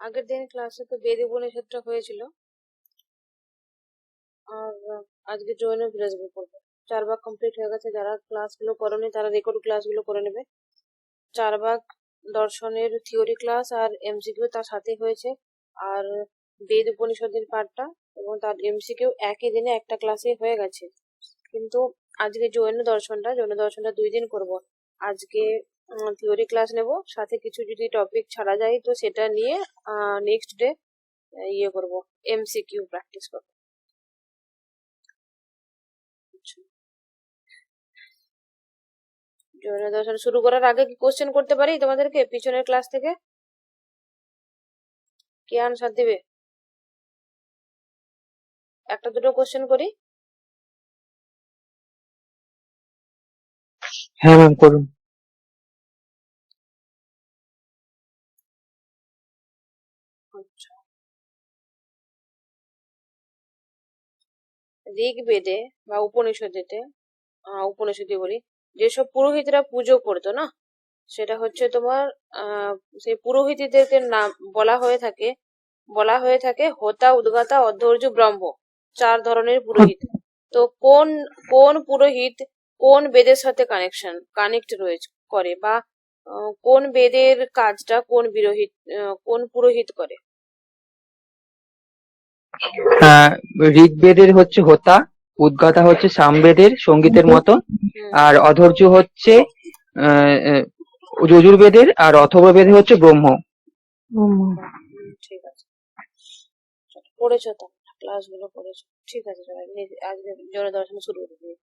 আগের দিন ক্লাসে তো বেদ উপনিষদটা হয়েছিল, আর আজকে জৈন ফিলোসফি পড়বো। 4 ভাগ কমপ্লিট হয়ে গেছে। যারা ক্লাসগুলো করেনি তারা রেকর্ড ক্লাসগুলো করে নেবে। 4 ভাগ দর্শনের থিওরি ক্লাস আর এমসিকিউ তার সাথে হয়েছে, আর বেদ উপনিষদের পার্টটা এবং তার এমসিকিউ একই দিনে একটা ক্লাসে হয়ে গেছে। কিন্তু আজকে জৈন দর্শনটা 2 দিন করব। আজকে থিওরি ক্লাস নেব, সাথে কিছু যদি টপিক ছাড়া যায় তো সেটা নিয়ে নেক্সট ডে ইয়ে করব, এমসিকিউ প্র্যাকটিস করব। জৈন দর্শন শুরু করার আগে কি কোশ্চেন করতে পারি তোমাদেরকে পিছনের ক্লাস থেকে? কে আনসার দিবে? একটা দুটো কোশ্চেন করি। হ্যাঁ ম্যাম, করুন। আচ্ছা, ঋগ্বেদে বা উপনিষদে বলি, যেসব পুরোহিতরা পুজো করতো না, সেটা হচ্ছে তোমার সেই পুরোহিতদেরকে নাম বলা হয়ে থাকে হোতা, উদ্গাতা, অধ্যর্য, ব্রহ্ম। 4 ধরনের পুরোহিত। তো কোন কোন পুরোহিত কোন বেদের সাথে কানেক্ট রয়েছে করে, বা কোন বেদের কাজটা কোন পুরোহিত করে? ঋগ্বেদের হচ্ছে হোতা, উদ্গাতা হচ্ছে সামবেদের সঙ্গীতের মতো, আর অধৈর্য হচ্ছে যজুর্বেদের, আর অথর্ববেদে হচ্ছে ব্রহ্ম। ঠিক আছে, পড়েছো তো, ক্লাসগুলো পড়েছো, ঠিক আছে। আজকে জৈন দর্শন শুরু করে দিই।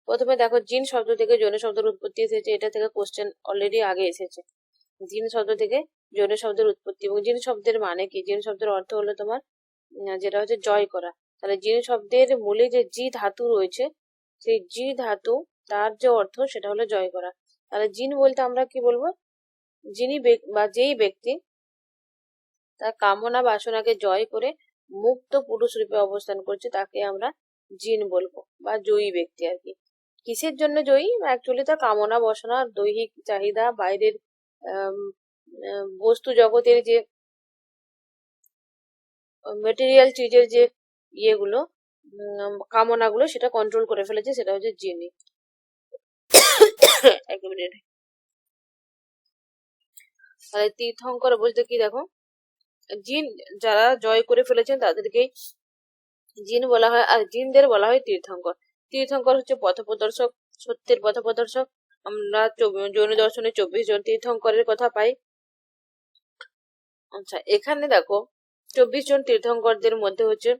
প্রথমে দেখো, জিন শব্দ থেকে জৈন শব্দের উৎপত্তি এসেছে। এটা থেকে কোশ্চেন অলরেডি আগে এসেছে। জিন শব্দ থেকে জৈন শব্দের উৎপত্তি, এবং জিন শব্দের মানে কি? জিন শব্দের অর্থ হলো তোমার যেটা হচ্ছে জয় করা। তাহলে জিন শব্দের মূলে যে জি ধাতু রয়েছে, সেই জি ধাতু তার যে অর্থ সেটা হলো জয় করা। তাহলে জিন বলতে আমরা কি বলবো? বা যেই ব্যক্তি তার কামনা বাসনাকে জয় করে মুক্ত পুরুষ রূপে অবস্থান করছে তাকে আমরা জিন বলবো, বা জয়ী ব্যক্তি আর কি। কিসের জন্য জয়ী? অ্যাকচুয়ালি তার কামনা বাসনা, দৈহিক চাহিদা, বাইরের বস্তু জগতের যে মেটেরিয়াল চিজের যে ইয়েগুলো, কামনাগুলো, সেটা কন্ট্রোল করে ফেলেছে, সেটা হচ্ছে জিনি। এক মিনিট। তাহলে তীর্থঙ্কর বলতে কি, দেখো, জিন যারা জয় করে ফেলেছেন তাদেরকেই জিন বলা হয়, আর জিনদের বলা হয় তীর্থঙ্কর। তীর্থঙ্কর হচ্ছে পথপ্রদর্শক, সত্যের পথপ্রদর্শক। আমরা জৈন দর্শনে 24 জন তীর্থঙ্করের কথা পাই। আচ্ছা, এখানে দেখো 24 জন তীর্থঙ্করদের মধ্যে হচ্ছে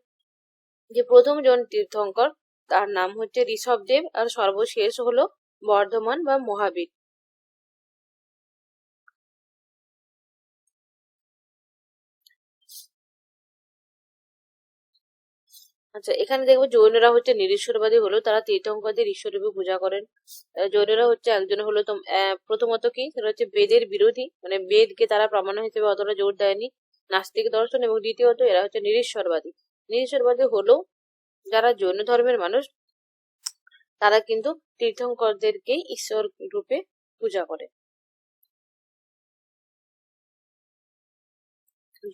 যে প্রথম জন তীর্থঙ্কর, তার নাম হচ্ছে ঋষভদেব, আর সর্বশেষ হলো বর্ধমান বা মহাবীর। আচ্ছা, এখানে দেখবো জৈনরা হচ্ছে নিরীশ্বরবাদী, হলো তারা তীর্থঙ্করদের ঈশ্বররূপে পূজা করেন। জৈনরা হচ্ছে একজন হলো প্রথমত কি, সেটা হচ্ছে বেদের বিরোধী, মানে বেদকে তারা প্রমাণ হিসেবে অতটা জোর দেয়নি, নাস্তিক দর্শন। এবং দ্বিতীয়ত এরা হচ্ছে নিরীশ্বরবাদী। নিরীশ্বরবাদী হলো যারা জৈন ধর্মের মানুষ, তারা কিন্তু তীর্থঙ্করদেরকেই ঈশ্বর রূপে পূজা করে।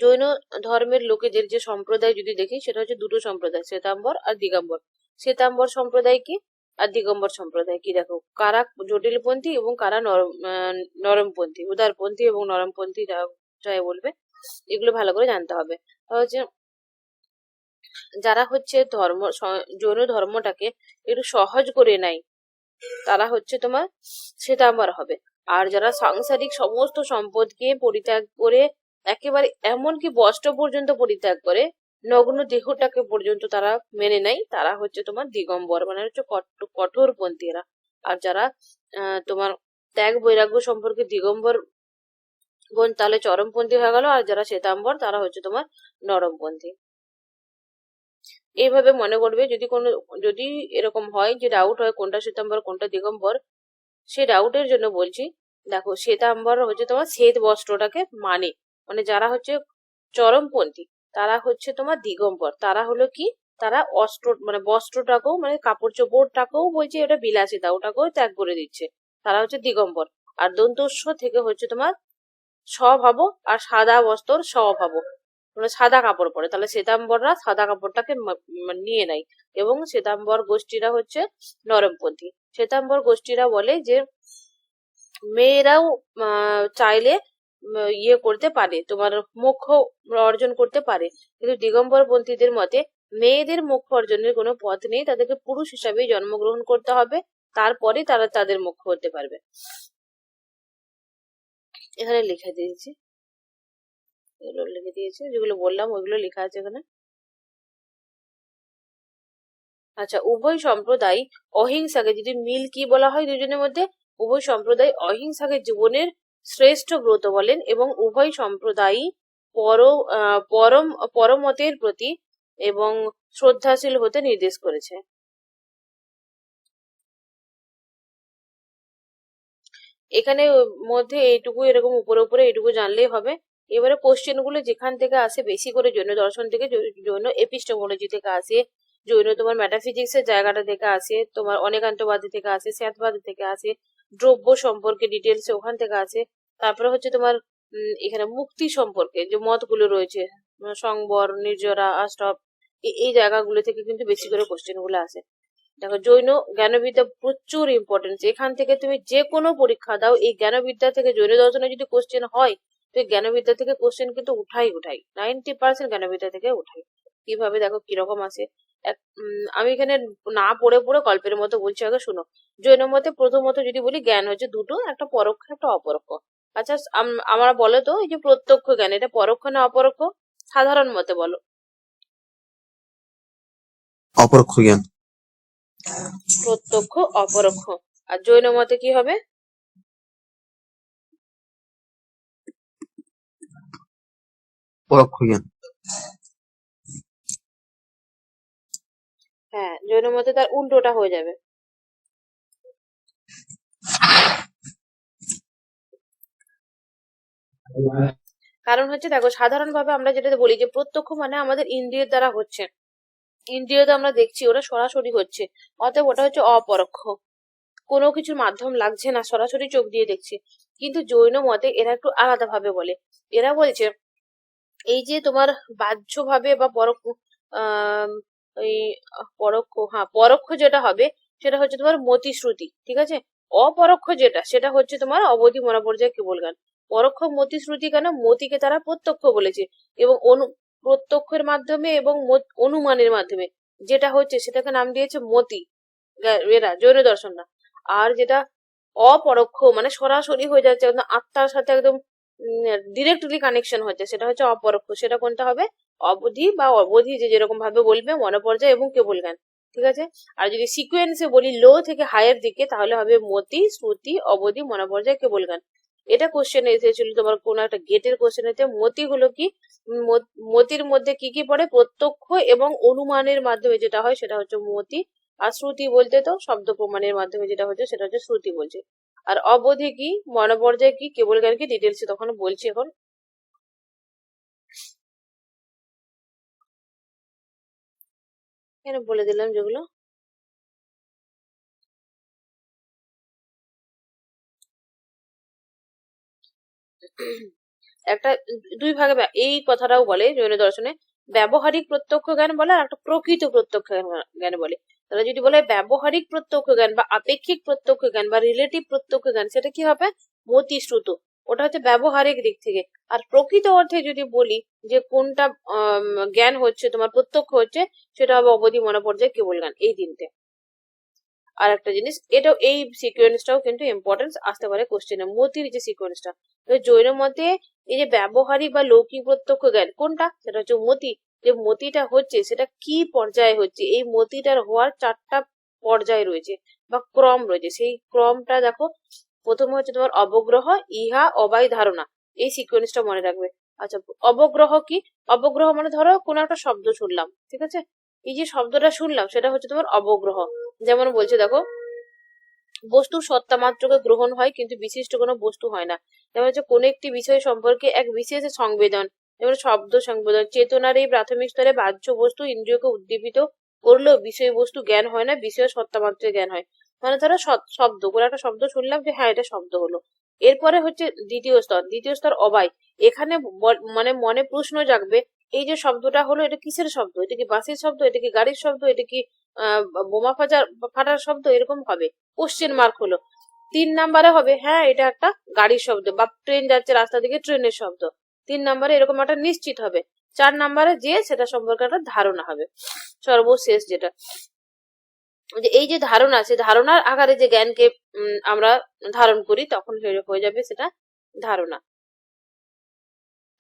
জৈন ধর্মের লোকেদের যে সম্প্রদায় যদি দেখি, সেটা হচ্ছে দুটো সম্প্রদায়, শ্বেতাম্বর আর দিগম্বর। শ্বেতাম্বর সম্প্রদায় কি আর দিগম্বর সম্প্রদায় কি, দেখো, কারা জটিলপন্থী এবং কারা নরমপন্থী, উদারপন্থী এবং নরমপন্থী, যাই বলবে, এগুলো ভালো করে জানতে হবে। হচ্ছে যারা হচ্ছে জৈন ধর্মটাকে একটু সহজ করে নেয়, তারা হচ্ছে তোমার শ্বেতাম্বর হবে। আর যারা সাংসারিক সমস্ত সম্পদকে পরিত্যাগ করে, একেবারে এমনকি বস্ত্র পর্যন্ত পরিত্যাগ করে, নগ্ন দেহটাকে পর্যন্ত তারা মেনে নেয়, তারা হচ্ছে তোমার দিগম্বর, মানে হচ্ছে কঠোরপন্থী এরা। আর যারা তোমার ত্যাগ বৈরাগ্য সম্পর্কে দিগম্বর তাহলে চরমপন্থী হয়ে গেল, আর যারা শ্বেতাম্বর তারা হচ্ছে তোমার নরমপন্থী। এইভাবে মনে করবে, যদি এরকম হয় যে ডাউট হয় কোনটা শ্বেতাম্বর কোনটা দিগম্বর, সে ডাউটের জন্য বলছি, দেখো, শ্বেতাম্বর হচ্ছে তোমার শ্বেত বস্ত্রটাকে মানে যারা হচ্ছে চরমপন্থী তারা হচ্ছে তোমার দিগম্বর। তারা হলো কি, তারা মানে বস্ত্রটাকেও, মানে কাপড় চোপড়টাকেও বলছে এটা বিলাসিতা, ওটাকেও ত্যাগ করে দিচ্ছে, তারা হচ্ছে দিগম্বর। আর দন্তস্ব থেকে হচ্ছে তোমার স্বভাব, আর সাদা বস্ত্র স্বভাব, মানে সাদা কাপড় পরে, তাহলে শ্বেতাম্বররা সাদা কাপড়টাকে নিয়ে নেয় এবং শ্বেতাম্বর গোষ্ঠীরা হচ্ছে নরমপন্থী। শ্বেতাম্বর গোষ্ঠীরা বলে যে মেয়েরাও চাইলে ইয়ে করতে পারে, তোমার মোক্ষ অর্জন করতে পারে, কিন্তু দিগম্বর পন্থীদের মতে মেয়েদের মোক্ষ অর্জনের কোনো পথ নেই, তাদেরকে পুরুষ হিসাবে জন্মগ্রহণ করতে হবে, তারপরে তারা তাদের মোক্ষ হতে পারবে। এখানে লিখে দিয়েছি, এগুলো লিখে দিয়েছি, যেগুলো বললাম ওইগুলো লেখা আছে এখানে। আচ্ছা, উভয় সম্প্রদায় অহিংসাকে, যদি মিল কি বলা হয় দুজনের মধ্যে, উভয় সম্প্রদায় অহিংসাকে জীবনের শ্রেষ্ঠ ব্রত বলেন এবং উভয় সম্প্রদায়ই পরম পরমতের প্রতি এবং শ্রদ্ধাশীল হতে নির্দেশ করেছে। এখানে মধ্যে এইটুকু, এরকম উপরে উপরে এইটুকু জানলেই হবে। এবারে কোশ্চেন গুলো যেখান থেকে আসে বেশি করে জৈন দর্শন থেকে, জৈন এপিস্টেমোলজি থেকে আসে, জৈন তোমার মেটাফিজিক্স এর জায়গাটা থেকে আসে, তোমার অনেকান্তবাদী থেকে আসে, স্যাতবাদী থেকে আসে, দ্রব্য সম্পর্কে ডিটেলস ওখান থেকে আসে, তারপরে হচ্ছে তোমার এখানে মুক্তি সম্পর্কে যে মতগুলো রয়েছে, সংবর, নির্জরা, আষ্টপ, এই জায়গাগুলো থেকে কিন্তু বেশি করে কোশ্চেন গুলো আসে। দেখো, জৈন জ্ঞানবিদ্যা প্রচুর ইম্পর্টেন্স, এখান থেকে তুমি যে কোনো পরীক্ষা দাও, এই জ্ঞানবিদ্যা থেকে জৈন দর্শনে যদি কোশ্চেন হয়, তো জ্ঞানবিদ্যা থেকে কোশ্চেন কিন্তু উঠাই 90% জ্ঞানবিদ্যা থেকে উঠাই। কিভাবে দেখো কিরকম আসে। আমি এখানে না পড়ে পড়ে গল্পের মতো বলছি, আগে শুনো। জৈন মতে প্রথমত যদি বলি, জ্ঞান হচ্ছে দুটো, একটা পরোক্ষ একটা অপরোক্ষ। আচ্ছা, আমরা বলো তো, এই যে প্রত্যক্ষ জ্ঞান, এটা পরোক্ষ না অপরোক্ষ? সাধারণ মতে বলো। অপরোক্ষ জ্ঞান। প্রত্যক্ষ অপরোক্ষ। আর জৈন মতে কি হবে? পরোক্ষ জ্ঞান। হ্যাঁ, জৈন মতে তার উল্টোটা হয়ে যাবে। কারণ হচ্ছে দেখো, সাধারণভাবে আমরা যেটা বলি যে প্রত্যক্ষ মানে আমাদের ইন্দ্রিয়ের দ্বারা হচ্ছে, ইন্দ্রিয়তে আমরা দেখছি, ওটা সরাসরি হচ্ছে, অতএব ওটা হচ্ছে অপরোক্ষ, কোনো কিছুর মাধ্যম লাগছে না, সরাসরি চোখ দিয়ে দেখছি। কিন্তু জৈন মতে এরা একটু আলাদা ভাবে বলে। এরা বলছে এই যে তোমার বাহ্য ভাবে বা পরোক্ষ, ওই পরোক্ষ, হ্যাঁ পরোক্ষ যেটা হবে সেটা হচ্ছে তোমার মতিশ্রুতি, ঠিক আছে। অপরোক্ষ যেটা, সেটা হচ্ছে তোমার অবধি মনোপর্যায় কেবল জ্ঞান। পরোক্ষ মতিশ্রুতি কেন? মতিকে তারা প্রত্যক্ষ বলেছে, এবং প্রত্যক্ষের মাধ্যমে এবং অনুমানের মাধ্যমে যেটা হচ্ছে সেটাকে নাম দিয়েছে মতি, এরা জৈন দর্শনরা। আর যেটা অপরোক্ষ মানে সরাসরি হয়ে যাচ্ছে, একদম আত্মার সাথে একদম ডিরেক্টলি কানেকশন হচ্ছে, সেটা হচ্ছে অপরোক্ষ। সেটা কোনটা হবে? অবধি বা অবধি, যে যেরকম ভাবে বলবে, মনোপর্যায় এবং কেবল জ্ঞান, ঠিক আছে। আর যদি সিকোয়েন্সে বলি লো থেকে হায়ার দিকে, তাহলে হবে মতি, শ্রুতি, অবধি, মনোপর্যায়, কেবল জ্ঞান। এটা কোশ্চেন এসেছিল তোমার কোন একটা গেটের কোশ্চেন এতে। মতি হলো কি? মতির মধ্যে কি কি পড়ে? প্রত্যক্ষ এবং অনুমানের মাধ্যমে যেটা হয় সেটা হচ্ছে মতি। আর শ্রুতি বলতে তো শব্দ প্রমাণের মাধ্যমে যেটা হচ্ছে সেটা হচ্ছে শ্রুতি বলছে। আর অবধি কি, মনোপর্যায় কি, কেবল জ্ঞান কি, ডিটেলস তখন বলছি। এখন এখানে বলে দিলাম যেগুলো। একটা দুই ভাগে এই কথাটাও বলে জৈন দর্শনে, ব্যবহারিক প্রত্যক্ষ জ্ঞান বলে আর একটা প্রকৃত প্রত্যক্ষ জ্ঞান বলে। তাহলে যদি বলে ব্যবহারিক প্রত্যক্ষ জ্ঞান বা আপেক্ষিক প্রত্যক্ষ জ্ঞান বা রিলেটিভ প্রত্যক্ষ জ্ঞান, সেটা কি হবে? মতিশ্রুত, ওটা হচ্ছে ব্যবহারিক দিক থেকে। আর প্রকৃত অর্থে যদি বলি যে কোনটা জ্ঞান হচ্ছে তোমার প্রত্যক্ষ হচ্ছে, সেটা হবে অবধি, মনোপর্যায়, কেবল জ্ঞান, এই তিনটে। আর একটা জিনিস, এটাও এই সিকোয়েন্সটাও কিন্তু ইম্পর্টেন্স আসতে পারে কোশ্চেনে, মতির যে সিকোয়েন্সটা। জৈন মতে এই যে ব্যবহারিক বা লৌকিক প্রত্যক্ষ জ্ঞান কোনটা, সেটা হচ্ছে মতি। যে মতিটা হচ্ছে সেটা কি পর্যায়ে হচ্ছে, এই মতিটার হওয়ার 4টা পর্যায় রয়েছে বা ক্রম রয়েছে, সেই ক্রমটা দেখো। প্রথমে হচ্ছে তোমার অবগ্রহ, ইহা, অবাই, ধারণা, এই সিকোয়েন্সটা মনে রাখবে। আচ্ছা, অবগ্রহ কি? অবগ্রহ মানে ধরো কোনো একটা শব্দ শুনলাম, ঠিক আছে, এই যে শব্দটা শুনলাম সেটা হচ্ছে তোমার অবগ্রহ। যেমন বলছে দেখো, বস্তুর সত্তা মাত্রকে গ্রহণ হয় কিন্তু বিশিষ্ট কোনো বস্তু হয় না। যেমন হচ্ছে কোনো একটি বিষয় সম্পর্কে এক বিশেষ সংবেদন, যেমন শব্দ সংবেদন। চেতনার এই প্রাথমিক স্তরে বাহ্য বস্তু ইন্দ্রিয়কে উদ্দীপিত করলেও বিষয়বস্তু জ্ঞান হয় না, বিষয় সত্তা মাত্রে জ্ঞান হয়। মানে ধরো শব্দ, কোনো একটা শব্দ শুনলাম যে হ্যাঁ এটা শব্দ হলো, এরপরে হচ্ছে দ্বিতীয় স্তর অবায়। এখানে মানে মনে প্রশ্ন জাগবে, এই যে শব্দটা হলো এটা কিসের শব্দ, এটা কি বাসের শব্দ, এটা কি গাড়ির শব্দ, এটা কি বোমা ফাটার শব্দ, এরকম হবে, কোশ্চেন মার্ক হলো। 3 নাম্বারে হবে হ্যাঁ এটা একটা গাড়ির শব্দ বা ট্রেন যাচ্ছে রাস্তা থেকে ট্রেনের শব্দ। 3 নাম্বারে এরকম একটা নিশ্চিত হবে। 4 নাম্বারে যে সেটা সম্পর্কে একটা ধারণা হবে। সর্বশেষ যেটা, যে এই যে ধারণা আছে, ধারণার আকারে যে জ্ঞানকে আমরা ধারণ করি তখন হয়ে যাবে সেটা ধারণা।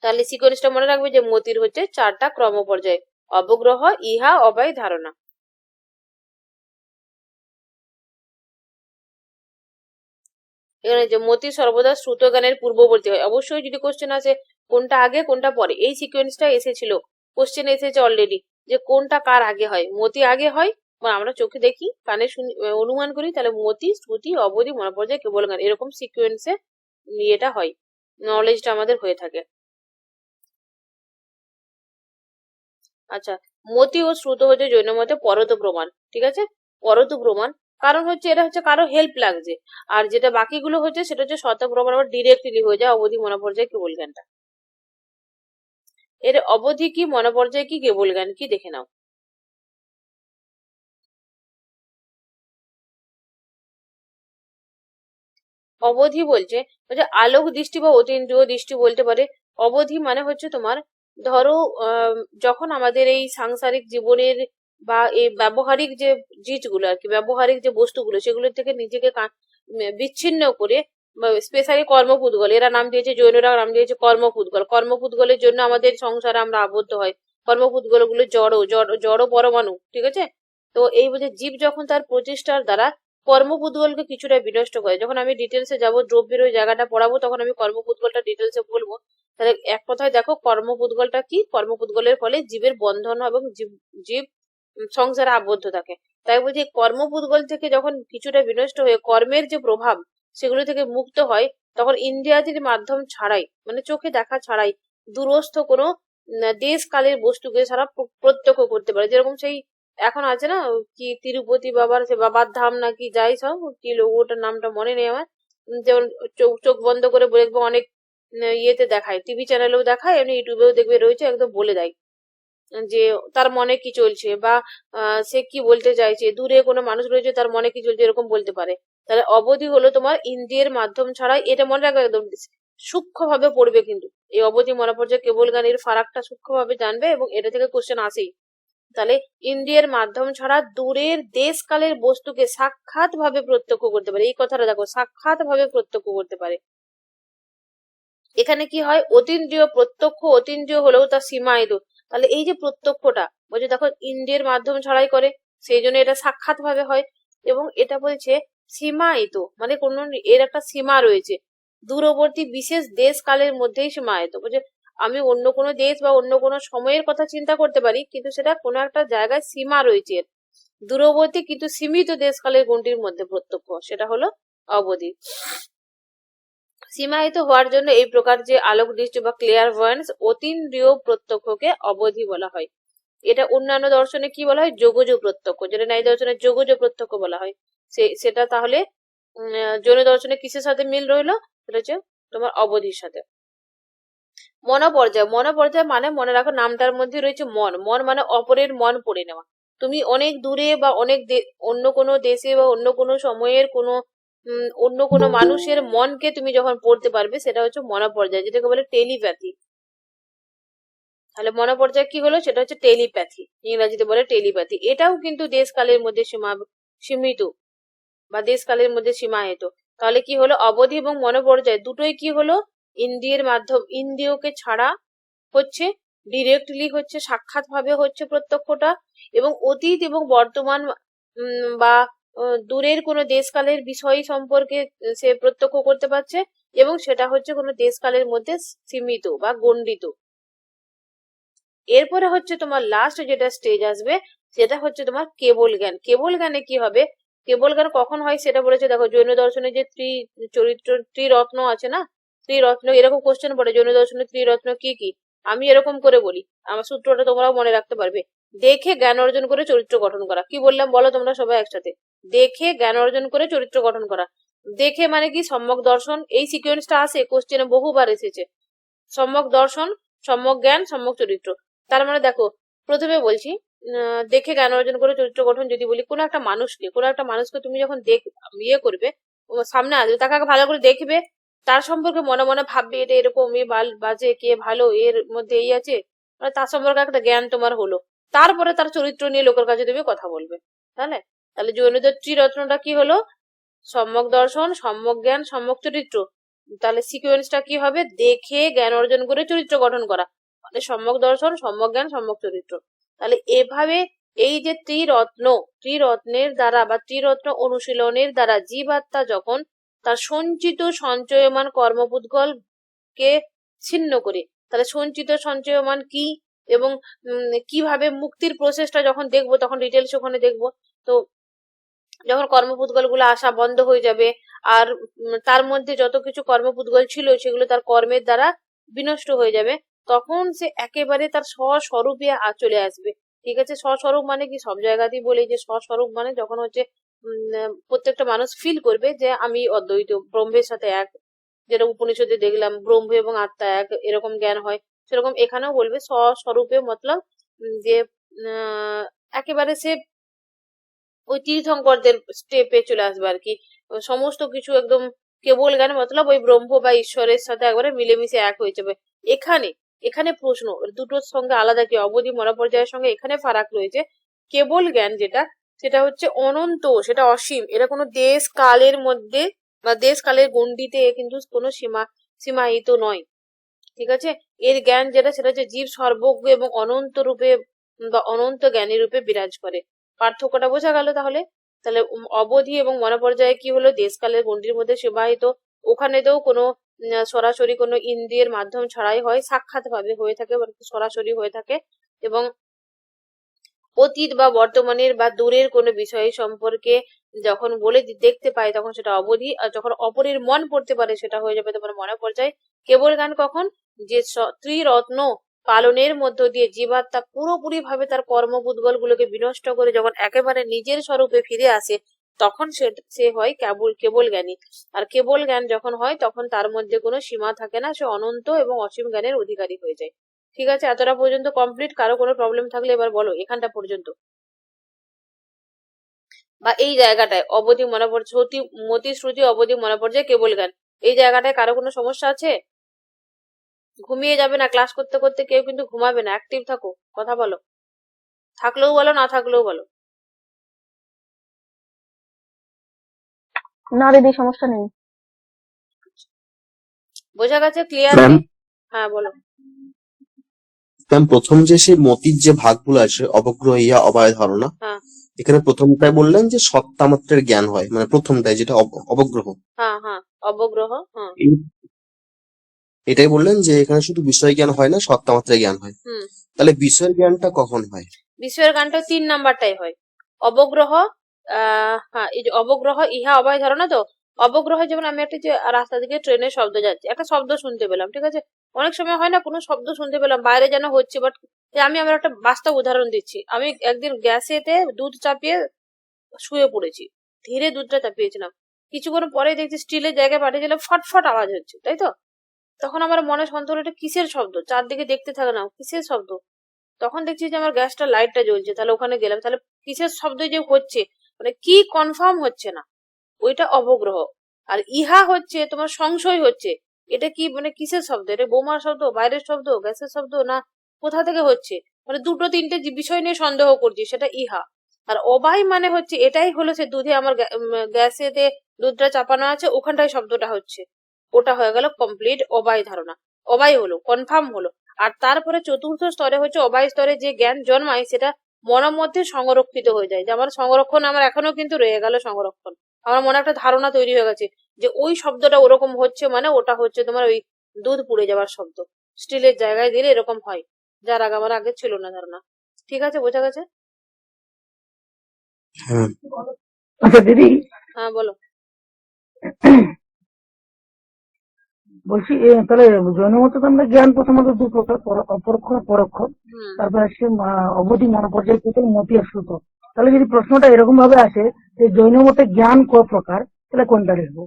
তাহলে সিকোয়েন্সটা মনে রাখবে যে মতির হচ্ছে 4টা ক্রম পর্যায়: অবগ্রহ, ইহা, অবায়, ধারণা। এখানে যে মতি সর্বদা শ্রুত জ্ঞানের পূর্ববর্তী হয়। অবশ্যই যদি কোশ্চেন আসে কোনটা আগে কোনটা পরে, এই সিকোয়েন্সটা এসেছিল, কোশ্চেন এসেছে অলরেডি যে কোনটা কার আগে হয়। মতি আগে হয়, আমরা চোখে দেখি, কানে শুনি, অনুমান করি, তাহলে মতি, শ্রুতি, অবধি, মনোপর্যায়, কেবল জ্ঞান, এরকম সিকোয়েন্সে এটা হয়, নলেজটা আমাদের হয়ে থাকে। আচ্ছা, মতি ও শ্রুত হচ্ছে জৈন মতে পরত প্রমাণ। ঠিক আছে, পরত প্রমাণ, কারণ হচ্ছে এটা হচ্ছে কারো হেল্প লাগছে। আর যেটা বাকিগুলো হচ্ছে সেটা হচ্ছে শত প্রমাণ, আবার ডিরেক্টলি হয়ে যায় অবধি, মনোপর্যায়, কেবল জ্ঞানটা। এর অবধি কি, মনোপর্যায় কি, কেবল জ্ঞান কি দেখে নাও। অবধি বলছে আলোক দৃষ্টি বা অতীন্দ্রিয় দৃষ্টি বলতে পারে। অবধি মানে হচ্ছে তোমার, ধরো যখন আমাদের এই সাংসারিক জীবনের বা এই ব্যবহারিক যে জিনিসগুলো আর কি, ব্যবহারিক যে বস্তুগুলো সেগুলোর থেকে নিজেকে বিচ্ছিন্ন করে, স্পেশালি কর্মপুদ্গল, এরা নাম দিয়েছে, জৈনরা নাম দিয়েছে কর্মপুদ্গল। কর্মপুদ্গলের জন্য আমাদের সংসারে আমরা আবদ্ধ হয়। কর্মপুদ্গল গুলো জড় পরমাণু। ঠিক আছে, তো এই বলছে জীব যখন তার প্রচেষ্টার দ্বারা কর্মপুদ্গলকে কিছুটা বিনষ্ট করে। যখন আমি ডিটেলসে যাবো, দ্রব্যের ওই জায়গাটা পড়াবো, তখন আমি কর্মপুদ্গলটা ডিটেলসে বলবো। তাহলে এক কথায় দেখো কর্মপুদ্গলটা কি, কর্মপুদ্গলের ফলে জীবের বন্ধন এবং জীব সংসারে আবদ্ধ থাকে। তাই বলছি কর্মপুদ্গল থেকে যখন কিছুটা বিনষ্ট হয়ে কর্মের যে প্রভাব সেগুলো থেকে মুক্ত হয়, তখন ইন্দ্রিয়াদির মাধ্যম ছাড়াই, মানে চোখে দেখা ছাড়াই, দূরস্থ কোনো দেশ কালের বস্তুকে সারা প্রত্যক্ষ করতে পারে। যেরকম সেই এখন আছে না কি তিরুপতি বাবার, সে বাবার ধাম নাকি যাই সব, কি ওটার নামটা মনে নেই আমার, যেমন চোখ বন্ধ করে দেখবো অনেক ইয়েতে দেখায়, টিভি চ্যানেলেও দেখায়, এমনি ইউটিউবেও দেখবে রয়েছে, একদম বলে দেয় যে তার মনে কি চলছে, বা সে কি বলতে চাইছে, দূরে কোনো মানুষ রয়েছে তার মনে কি চলছে, এরকম বলতে পারে। তাহলে অবধি হলো তোমার ইন্দ্রিয়ের মাধ্যম ছাড়াই, এটা মনে রাখবে একদম সূক্ষ্ম ভাবে পড়বে, কিন্তু এই অবধি, মনোপর্যায়, কেবল জ্ঞান, এর ফারাকটা সূক্ষ্ম ভাবে জানবে, এবং এটা থেকে কোশ্চেন আসেই। তাহলে ইন্দ্রিয়ের মাধ্যম ছাড়া দূরের দেশ কালের বস্তুকে সাক্ষাৎ ভাবে প্রত্যক্ষ করতে পারে। এই কথাটা দেখো, সাক্ষাৎ ভাবে প্রত্যক্ষ করতে পারে। এখানে কি হয়, অতীন্দ্রিয় প্রত্যক্ষ, অতীন্দ্রিয় হলেও তার সীমায়িত। তাহলে এই যে প্রত্যক্ষটা বলছে দেখো ইন্দ্রিয়ের মাধ্যম ছাড়াই করে, সেই জন্য এটা সাক্ষাৎ ভাবে হয়। এবং এটা বলছে সীমায়িত, মানে কোন এর একটা সীমা রয়েছে, দূরবর্তী বিশেষ দেশ কালের মধ্যেই সীমায়িত। বলছে আমি অন্য কোনো দেশ বা অন্য কোনো সময়ের কথা চিন্তা করতে পারি, কিন্তু সেটা কোনো একটা জায়গায় সীমা রয়েছে, দূরবর্তী কিন্তু সীমিত দেশকালের গণ্ডির মধ্যে প্রত্যক্ষ, সেটা হলো অবধি। সীমায়িত হওয়ার জন্য এই প্রকার যে আলোক দৃষ্টি বা ক্লিয়ারভয়েন্স, অতীন্দ্রিয় প্রত্যক্ষকে অবধি বলা হয়। এটা অন্যান্য দর্শনে কি বলা হয়, যোগজ প্রত্যক্ষ, যেটা ন্যায় দর্শনে যোগজ প্রত্যক্ষ বলা হয়। সেটা তাহলে জৈন দর্শনে কিসের সাথে মিল রইলো, সেটা হচ্ছে তোমার অবধির সাথে। মনোপর্যায় মানে মনে রাখো নামটার মধ্যে রয়েছে মন। মন মানে অপরের মন পড়ে নেওয়া। তুমি অনেক দূরে বা অনেক অন্য কোনো দেশে বা অন্য কোনো সময়ের কোনো অন্য কোনো মানুষের মনকে তুমি যখন পড়তে পারবে, সেটা হচ্ছে মনোপর্যায়, যেটাকে বলে টেলিপ্যাথি। তাহলে মনোপর্যায় কি হলো, সেটা হচ্ছে টেলিপ্যাথি, ইংরেজিতে বলে টেলিপ্যাথি। এটাও কিন্তু দেশকালের মধ্যে সীমিত বা দেশকালের মধ্যে সীমায়িত। তাহলে কি হলো, অবধি এবং মনোপর্যায় দুটোই কি হলো, ইন্দ্রিয়ের মাধ্যম, ইন্দ্রিয়কে ছাড়া হচ্ছে, ডিরেক্টলি হচ্ছে, সাক্ষাৎ ভাবে হচ্ছে প্রত্যক্ষটা, এবং অতীত এবং বর্তমান বা দূরের কোনো দেশকালের বিষয় সম্পর্কে সে প্রত্যক্ষ করতে পারছে, এবং সেটা হচ্ছে কোনো দেশকালের মধ্যে সীমিত বা গণ্ডিত। এরপরে হচ্ছে তোমার লাস্ট যেটা স্টেজ আসবে, সেটা হচ্ছে তোমার কেবল জ্ঞান। কেবল জ্ঞানে কি হবে, কেবল জ্ঞান কখন হয় সেটা বলেছে দেখো, জৈন দর্শনে যে ত্রিরত্ন আছে না, ত্রিরত্ন, এরকম কোশ্চেন পড়ে জৈন দর্শনে, ত্রিরত্ন কি কি। আমি এরকম করে বলি, আমার সূত্রটা তোমরাও মনে রাখতে পারবে। দেখে জ্ঞান অর্জন করে চরিত্র গঠন করা। কি বললাম বলো তোমরা সবাই একসাথে, দেখে জ্ঞান অর্জন করে চরিত্র গঠন করা। দেখে মানে কি সম্যক দর্শন, এই সিকোয়েন্সটা আসে কোশ্চেনে বহুবার এসেছে। সম্যক দর্শন, সম্যক জ্ঞান, সম্যক চরিত্র। তার মানে দেখো প্রথমে বলছি দেখে জ্ঞান অর্জন করে চরিত্র গঠন। যদি বলি কোনো একটা মানুষকে তুমি যখন ইয়ে করবে, ও সামনে আসবে, তাকে আগে ভালো করে দেখবে, তার সম্পর্কে মনে মনে ভাববে এটা এরকম, এ বাজে, কে ভালো, এর মধ্যে এই আছে, মানে তার সম্পর্কে একটা জ্ঞান তোমার হলো। তারপরে তার চরিত্র নিয়ে লোকের কাছে তুমি কথা বলবে। তাহলে তাহলে জৈনদের ত্রিরত্নটা কি হলো? সম্যক দর্শন, সম্যক জ্ঞান, সম্যক চরিত্র। তাহলে সিকোয়েন্সটা কি হবে? দেখে জ্ঞান অর্জন করে চরিত্র গঠন করা, মানে সম্যক দর্শন, সম্যক জ্ঞান, সম্যক চরিত্র। তাহলে এভাবে এই যে ত্রিরত্নের দ্বারা বা ত্রিরত্ন অনুশীলনের দ্বারা জীবাত্মা যখন তার সঞ্চিত সঞ্চয়মান কর্মপুদ্গল কে ছিন্ন করে, তাহলে সঞ্চিত সঞ্চয়মান কি এবং কিভাবে মুক্তির প্রসেসটা যখন দেখবো তখন ডিটেলস ওখানে দেখবো। তো যখন কর্মপুদ্গল গুলো আসা বন্ধ হয়ে যাবে, আর তার মধ্যে যত কিছু কর্মপুদ্গল ছিল সেগুলো তার কর্মের দ্বারা বিনষ্ট হয়ে যাবে, তখন সে একেবারে তার স্বস্বরূপে চলে আসবে। ঠিক আছে, স্বস্বরূপ মানে কি? সব জায়গাতেই বলে যে স্বস্বরূপ মানে যখন হচ্ছে প্রত্যেকটা মানুষ ফিল করবে যে আমি অদ্বৈত ব্রহ্মের সাথে এক, যেটা উপনিষদে দেখলাম ব্রহ্ম এবং আত্মা এক, এরকম জ্ঞান হয়। সেরকম এখানেও বলবে স্বস্বরূপে, মতলব যে একেবারে সে ওই তীর্থঙ্করদের স্টেপে চলে আসবে আর কি। সমস্ত কিছু একদম কেবল জ্ঞান, মতলব ওই ব্রহ্ম বা ঈশ্বরের সাথে একবারে মিলেমিশে এক হয়ে যাবে। এখানে এখানে প্রশ্ন, দুটোর সঙ্গে আলাদা কি? অবধি মরা পর্যায়ের সঙ্গে এখানে ফারাক রয়েছে। কেবল জ্ঞান যেটা, সেটা হচ্ছে অনন্ত, সেটা অসীম, এটা কোনো দেশ কালের মধ্যে বা দেশ কালের গণ্ডিতে কিন্তু কোনো সীমাহিত নয়। ঠিক আছে, এর জ্ঞান যেটা, সেটা হচ্ছে জীব সর্বজ্ঞ এবং অনন্ত রূপে বা অনন্ত জ্ঞানী রূপে বিরাজ করে। পার্থক্যটা বোঝা গেল তাহলে? তাহলে অবধি এবং মনোপর্যায়ে কি হলো? দেশকালের গণ্ডির মধ্যে সীমাহিত। ওখানেতেও কোনো সরাসরি কোনো ইন্দ্রিয়ের মাধ্যম ছাড়াই হয়, সাক্ষাৎ ভাবে হয়ে থাকে, সরাসরি হয়ে থাকে। এবং অতীত বা বর্তমানের বা দূরের কোনো বিষয় সম্পর্কে যখন বলে দেখতে পায় তখন সেটা অবধি, আর যখন অপরের মন পড়তে পারে সেটা হয়ে যাবে তোমার মনে পর্যায়। কেবল জ্ঞান কখন? যে ত্রিরত্ন পালনের মধ্য দিয়ে জীবাত্মা পুরোপুরি ভাবে তার কর্মপুদ্গল গুলোকে বিনষ্ট করে যখন একেবারে নিজের স্বরূপে ফিরে আসে, তখন সে হয় কেবল জ্ঞানী। আর কেবল জ্ঞান যখন হয় তখন তার মধ্যে কোনো সীমা থাকে না, সে অনন্ত এবং অসীম জ্ঞানের অধিকারী হয়ে যায়। ঠিক আছে, এতটা পর্যন্ত কমপ্লিট? কারো কোনো প্রবলেম থাকলে এবার বলো এখানটা পর্যন্ত, বা এই জায়গাটায় অবধি মনে পড়ছে মতি শ্রুতি অবধি মনে পড়ছে কেবল জ্ঞান, এই জায়গাটায় কারো কোনো সমস্যা আছে? ঘুমিয়ে যাবে না, ক্লাস করতে করতে কেউ কিন্তু ঘুমাবে না, অ্যাক্টিভ থাকো, কথা বলো, থাকলেও বলো, না থাকলেও বলো। না দিদি, সমস্যা নেই। বোঝা গেছে ক্লিয়ার? ম্যাম হ্যাঁ বলো। ম্যাম প্রথম যে সেই মতির যে ভাগগুলো আছে, অবগ্রহ, ইহা, অভয়, ধারণা, হ্যাঁ এখানে প্রথমটায় বললেন যে সত্তা মাত্রের জ্ঞান হয়, মানে প্রথমটায় যেটা অবগ্রহ, হ্যাঁ হ্যাঁ, অবগ্রহ, হ্যাঁ। এটাই বললেন যে এখানে শুধু বিষয় জ্ঞান হয় না, সত্তা মাত্রের জ্ঞান হয়। হুম, তাহলে বিষয়ের জ্ঞানটা কখন হয়? বিষয়ের গানটা 3 নাম্বারটাই হয়। অবগ্রহ, হ্যাঁ, এই যে অবগ্রহ, ইহা, অভয় ধারণা। তো অবগ্রহ, যেমন আমি একটা যে রাস্তা দিকে ট্রেনের শব্দ যাচ্ছে, একটা শব্দ শুনতে পেলাম, ঠিক আছে, অনেক সময় হয় না কোনো শব্দ শুনতে পেলাম বাইরে যেন হচ্ছে, বাট আমি আমার একটা বাস্তব উদাহরণ দিচ্ছি। আমি একদিন গ্যাসেতে দুধ চাপিয়ে শুয়ে পড়েছি, ধীরে দুধটা চাপিয়েছিলাম, কিছুক্ষণ পরে দেখছি স্টিলের জায়গায় পাঠিয়েছিলাম, ফটফট আওয়াজ হচ্ছে, তাই তো? তখন আমার মনে সন্দেহ হলো এটা কিসের শব্দ, চারদিকে দেখতে থাকে না কিসের শব্দ। তখন দেখছি যে আমার গ্যাসটা লাইটটা জ্বলছে, তাহলে ওখানে গেলাম, তাহলে কিসের শব্দ যে হচ্ছে, মানে কি কনফার্ম হচ্ছে না, ওইটা অবগ্রহ। আর ইহা হচ্ছে তোমার সংশয় হচ্ছে, এটা কি মানে কিসের শব্দ, এটা বোমার শব্দ, বাইরের শব্দ, গ্যাসের শব্দ, না কোথা থেকে হচ্ছে, মানে দুটো তিনটে বিষয় নিয়ে সন্দেহ করছি, সেটা ইহা। আর অবাই মানে হচ্ছে এটাই হলো সে দুধে আমার গ্যাসেতে দুধটা চাপানো আছে, ওখানটায় শব্দটা হচ্ছে, ওটা হয়ে গেল কমপ্লিট অবাই ধারণা, অবাই হলো, কনফার্ম হলো। আর তারপরে চতুর্থ স্তরে হচ্ছে অবাই স্তরে যে জ্ঞান জন্মায় সেটা মনের মধ্যে সংরক্ষিত হয়ে যায়, যে আমার সংরক্ষণ, আমার এখনো কিন্তু রয়ে গেল সংরক্ষণ, আমার মনে একটা ধারণা তৈরি হয়ে গেছে যে ওই শব্দটা ওরকম হচ্ছে, মানে ওটা হচ্ছে তোমার ওই দুধ পুড়ে যাওয়ার শব্দ, স্টিলের জায়গায় দিলে এরকম হয়, যার আগে আমার আগে ছিল না ধারণা। ঠিক আছে, বোঝা গেছে? হ্যাঁ আচ্ছা দিদি, হ্যাঁ বলো। বলছি তাহলে জৈন মতে তো আমরা জ্ঞান প্রথমত দু প্রকার, অপরোক্ষ আর পরোক্ষ। হুম, তারপর আসছে অবধি মনোপর্যায় মতি আর শ্রুত। তাহলে যদি প্রশ্নটা এরকম ভাবে আসে যে জৈন মতে জ্ঞান ক প্রকার, তাহলে কোনটা লিখবো?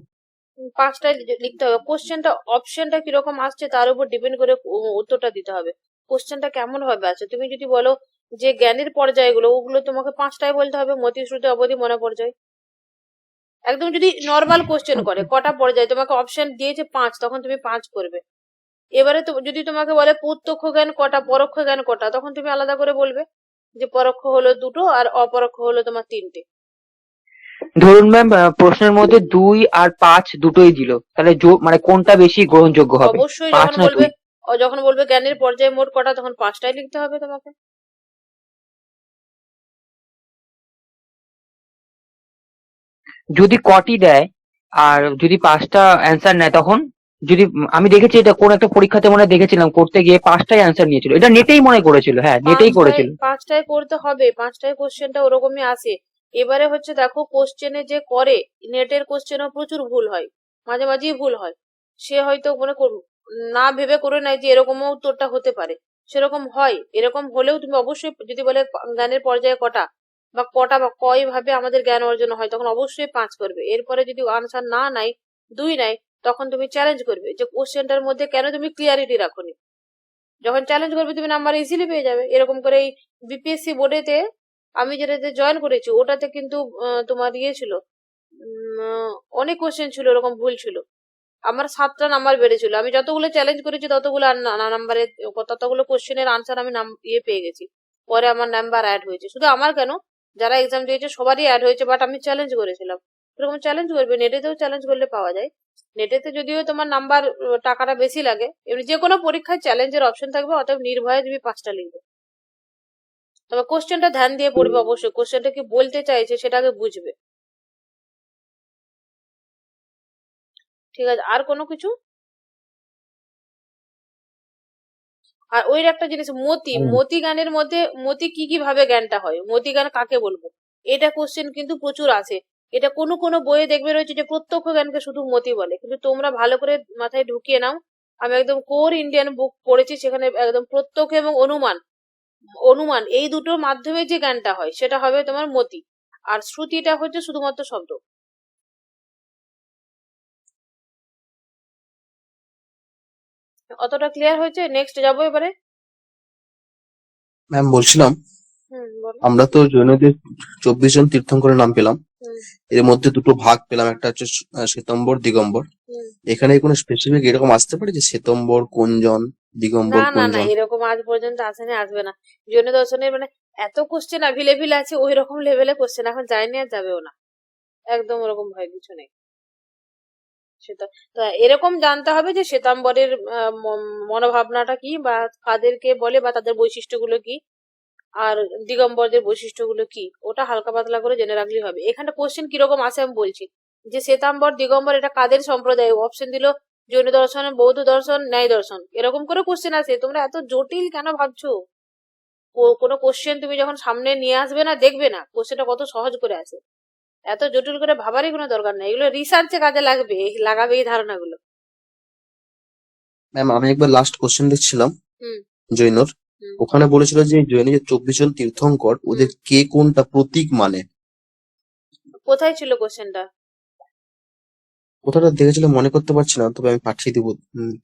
পাঁচটায় লিখতে হবে। কোশ্চেনটা অপশনটা কিরকম আসছে তার উপর ডিপেন্ড করে উত্তরটা দিতে হবে। কোশ্চেনটা কেমন ভাবে আছে, তুমি যদি বলো যে জ্ঞানের পর্যায়গুলো, ওগুলো তোমাকে পাঁচটায় বলতে হবে, মতি শ্রুতি অবধি মনে পর্যায়। একদম যদি নর্মাল কোশ্চেন করে কটা পর্যায়, তোমাকে অপশন দিয়েছে পাঁচ, তখন তুমি পাঁচ করবে। এবারে তো যদি তোমাকে বলে প্রত্যক্ষ জ্ঞান কটা, পরোক্ষ জ্ঞান কটা, তখন তুমি আলাদা করে বলবে যে পরোক্ষ হলো দুটো আর অপরোক্ষ হলো তোমার তিনটে। ধরুন ম্যাম, প্রশ্নের মধ্যে 2 আর 5 দুটোই দিল, তাহলে মানে কোনটা বেশি গ্রহণযোগ্য হবে, অবশ্যই 5 যখন না বলবে 2? যখন বলবে জ্ঞানের পর্যায় মোট কটা, তখন পাঁচটাই লিখতে হবে তোমাকে। যদি কটি দেয় আর যদি 5টা অ্যান্সার নেয়, তখন যদি আমি দেখেছি এটা কোন একটা পরীক্ষাতে মনে হয় দেখেছিলাম, করতে গিয়ে 5টাই অ্যান্সার নিয়েছিল, এটা নেটেই মনে করেছিল, হ্যাঁ নেটেই করেছিল। পাঁচটায় করতে হবে, পাঁচটায় কোশ্চেনটা ওরকমই আসে। এবারে হচ্ছে দেখো কোশ্চেনে যে করে, নেটের কোশ্চেনও প্রচুর ভুল হয়, মাঝে মাঝেই ভুল হয়। সে হয়তো মানে না ভেবে করে নেয় যে এরকমও উত্তরটা হতে পারে, সেরকম হয়। এরকম হলেও তুমি অবশ্যই যদি বলে জ্ঞানের পর্যায়ে কটা বা কটা বা কয় ভাবে আমাদের জ্ঞান অর্জন হয়, তখন অবশ্যই পাঁচ করবে। এরপরে যদি আনসার না নাই, দুই নাই, তখন তুমি চ্যালেঞ্জ করবে যে কোশ্চেনটার মধ্যে কেন তুমি ক্লিয়ারিটি রাখোনি। যখন চ্যালেঞ্জ করবে তুমি নাম্বার ইজিলি পেয়ে যাবে। এরকম করে এই বিপিএসসি বোর্ডেতে আমি যেটাতে জয়েন করেছি, ওটাতে কিন্তু তোমার ইয়ে ছিল, অনেক কোশ্চেন ছিল এরকম ভুল ছিল। আমার 7টা নাম্বার বেড়েছিল। আমি যতগুলো চ্যালেঞ্জ করেছি ততগুলো নাম্বারে, ততগুলো কোশ্চেনের আনসার আমি ইয়ে পেয়ে গেছি। পরে আমার নাম্বার অ্যাড হয়েছে, শুধু আমার কেন, যারা এক্সাম দিয়েছে সবারই অ্যাড হয়েছে, বাট আমি চ্যালেঞ্জ করেছিলাম। এরকম চ্যালেঞ্জ করবে, নেটেতেও চ্যালেঞ্জ করলে পাওয়া যায়। নেটেতে যদিও তোমার নাম্বার টাকাটা বেশি লাগে, এমনি যে কোনো পরীক্ষায় চ্যালেঞ্জের অপশন থাকবে, অতএব নির্ভয়ে তুমি পাঁচটা লিখবে। তবে কোশ্চেনটা ধ্যান দিয়ে পড়বে অবশ্যই, কোশ্চেনটা কি বলতে চাইছে সেটা আগে বুঝবে। ঠিক আছে, আর কোনো কিছু? আর ওই একটা জিনিস, মতি গানের মধ্যে মতি কি কি ভাবে জ্ঞানটা হয়, মতি গান কাকে বলবো, এটা কোশ্চেন কিন্তু প্রচুর আছে। এটা কোনো কোনো বইয়ে দেখবে রয়েছে যে প্রত্যক্ষ জ্ঞানকে শুধু মতি বলে, কিন্তু তোমরা ভালো করে মাথায় ঢুকিয়ে নাও। আমি একদম কোর ইন্ডিয়ান বুক পড়েছি, সেখানে একদম প্রত্যক্ষ এবং অনুমান, অনুমান এই দুটোর মাধ্যমে যে জ্ঞানটা হয় সেটা হবে তোমার মতি। আর শ্রুতিটা হচ্ছে শুধুমাত্র শব্দ। অতটা ক্লিয়ার হয়েছে? নেক্সট যাবো এবারে। ম্যাম বলছিলাম, বলো। আমরা তো জৈনদের 24 জন তীর্থঙ্করের নাম পেলাম, হুম এর মধ্যে দুটো ভাগ পেলাম, একটা হচ্ছে শ্বেতম্বর দিগম্বর। হুম এখানে কোনো স্পেসিফিক এরকম আসতে পারে যে শ্বেতম্বর কোনজন, না দিগম্বর না না, কোনজন? এরকম আজ পর্যন্ত আসেনি, আসবে না। জৈন দর্শনের মানে এত কোশ্চেন অ্যাভেলেবেল আছে, ওই রকম লেভেলে কোশ্চেন এখন যায়নি আর যাবেও না। একদম ওরকম ভয় কিছু নেই। সেটা তো এরকম জানতে হবে যে শ্বেতাম্বরের মনোভাবনাটা কি, বা কাদেরকে বলে, বা তাদের বৈশিষ্ট্যগুলো কি, আর দিগম্বরদের বৈশিষ্ট্যগুলো কি, ওটা হালকা পাতলা করে জেনে রাখলেই হবে। এখানে কোশ্চেন কিরকম আসে আমি বলছি, যে শ্বেতাম্বর দিগম্বর এটা কাদের সম্প্রদায়, অপশন দিল জৈন দর্শন, বৌদ্ধ দর্শন, ন্যায় দর্শন, এরকম করে কোশ্চেন আসে। তোমরা এত জটিল কেন ভাবছো? কোনো কোশ্চেন তুমি যখন সামনে নিয়ে আসবে না, দেখবে না কোশ্চেনটা কত সহজ করে আসে। এত জটিল করে ভাবারই কোনো দরকার নেই, এগুলো রিসার্চে কাজে লাগবে, লাগাবে এই ধারণাগুলো। ম্যাম আমি একবার লাস্ট কোশ্চেন দেখছিলাম হুম জৈনর, হুম ওখানে বলেছিল যে জৈন যে 24 জন তীর্থঙ্কর, ওদের কে কোনটা প্রতীক মানে। কোথায় ছিল কোশ্চেনটা? কোথাটা দেখেছিল মনে করতে পারছি না, তবে আমি পাঠিয়ে দিব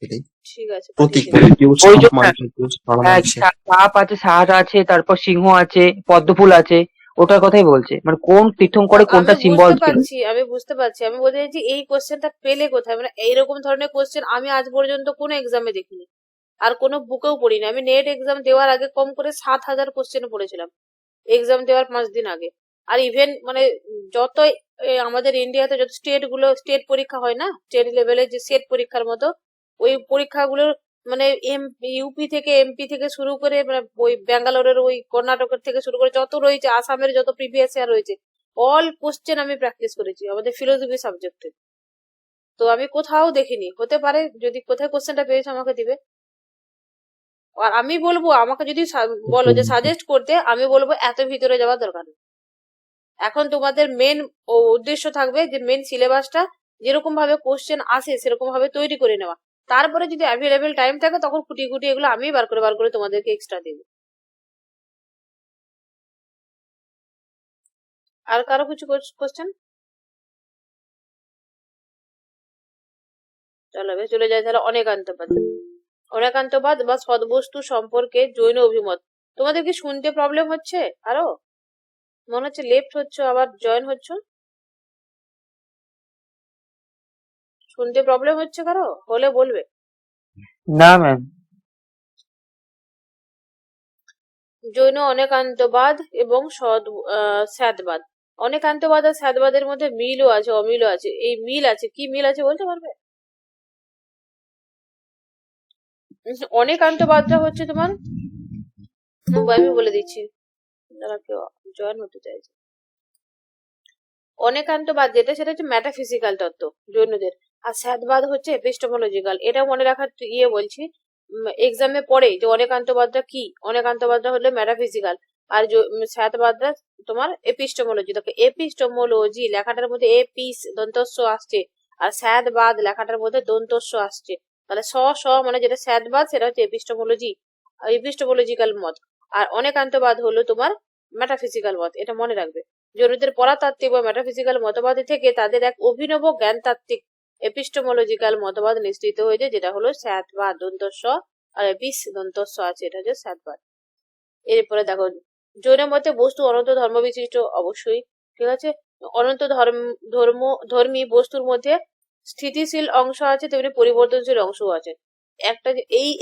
পেলেই। ঠিক আছে, পাঠিয়ে প্রতীক দেবে। মানে কেউ ওই সাপ যে মানছে, কেউ ষাঁড় হ্যাঁ, মানছে। সাপ আছে, ষাঁড় আছে, তারপর সিংহ আছে, পদ্মফুল আছে, ওটার কথাই বলছে, মানে কোন তীর্থঙ্করে কোনটা সিম্বল ছিল। আমি বুঝতে পারছি, আমি বলতে চাইছি এই কোশ্চেনটা পেলে কোথায়, মানে এইরকম ধরনের কোশ্চেন আমি আজ পর্যন্ত কোনো এক্সামে দেখিনি, আর কোনো বুকেও পড়িনি। আমি নেট এক্সাম দেওয়ার আগে কম করে 7,000 কোশ্চেন পড়েছিলাম, এক্সাম দেওয়ার 5 দিন আগে। আর ইভেন মানে যত আমাদের ইন্ডিয়াতে যত স্টেট পরীক্ষা হয় না, স্টেট লেভেলে যে সেট পরীক্ষার মতো, ওই পরীক্ষাগুলোর মানে ইউপি থেকে, এমপি থেকে শুরু করে, মানে ওই ব্যাঙ্গালোরের, ওই কর্ণাটকের থেকে শুরু করে যত রয়েছে, আসামের যত প্রিভিয়াস ইয়ার রয়েছে, অল কোশ্চেন আমি প্র্যাকটিস করেছি আমাদের ফিলোসফি সাবজেক্টে। তো আমি কোথাও দেখিনি, হতে পারে যদি কোথায় কোশ্চেনটা পেয়েছে আমাকে দিবে। আর আমি বলবো, আমাকে যদি বলো যে সাজেস্ট করতে, আমি বলবো এত ভিতরে যাওয়ার দরকার নেই। এখন তোমাদের মেন উদ্দেশ্য থাকবে যে মেন সিলেবাসটা যেরকম ভাবে কোশ্চেন আসে সেরকম ভাবে তৈরি করে নেওয়া। তারপরে যদি অ্যাভেলেবেল টাইম থাকে, তখন খুঁটিয়ে খুঁটিয়ে এগুলো আমি বার করে তোমাদেরকে এক্সট্রা দেবো। আর কারো কিছু কোশ্চেন? চলো বেশ, চলে যায় তাহলে অনেকান্তবাদ। অনেকান্তবাদ বা সদবস্তু সম্পর্কে জৈন অভিমত। তোমাদের কি শুনতে প্রবলেম হচ্ছে? আরো মনে হচ্ছে লেফট হচ্ছে আবার জয়েন হচ্ছে, শুনতে প্রবলেম হচ্ছে কারো? হলে বলবে। না ম্যাম। জৈন অনেকান্তবাদ এবং স্যাদবাদ। অনেকান্তবাদ আর স্যাদবাদের মধ্যে মিলও আছে অমিলও আছে। এই মিল আছে, কি মিল আছে বলতে পারবে? অনেকান্তবাদটা হচ্ছে তোমার, আমি বলে দিচ্ছি, যারা কেউ জয়েন হতে চাইছে। অনেকান্তবাদ যেটা, সেটা হচ্ছে ম্যাটাফিজিক্যাল তত্ত্ব জৈনদের। আর স্যাদবাদ হচ্ছে এপিস্টেমোলজিক্যাল। এটা মনে রাখার বলছি এক্সামে পড়ে যে অনেকান্তবাদটা কি। অনেকান্তবাদটা হলো ম্যাটাফিজিক্যাল, আর স্যাদবাদটা তোমার এপিস্টেমোলজি। দেখো এপিস্টেমোলজি লেখাটার মধ্যে এপিস দন্তস্ব আসছে, আর স্যাদবাদ লেখাটার মধ্যে দন্তস্ব আসছে। তাহলে স মানে যেটা স্যাদবাদ সেটা হচ্ছে এপিস্টেমোলজি, এপিস্টেমোলজিক্যাল মত। আর অনেকান্তবাদ হলো তোমার মেটাফিজিক্যাল মত। এটা মনে রাখবে। জৈনদের পরাতাত্ত্বিক বা মেটাফিজিক্যাল মতবাদ থেকে তাদের এক অভিনব জ্ঞানতাত্ত্বিক এপিস্টেমোলজিক্যাল মতবাদ নিশ্চিত হয়েছে, যেটা হলো স্যাদবাদ দন্তস্ব, আর এপিস দন্তস্ব আছে, এটা হচ্ছে স্যাদবাদ। এরপরে দেখো, জৈন মতে বস্তু অনন্ত ধর্ম বিশিষ্ট, অবশ্যই ঠিক আছে। অনন্ত ধর্মী বস্তুর মধ্যে স্থিতিশীল অংশ আছে, তেমনি পরিবর্তনশীল অংশও আছে। একটা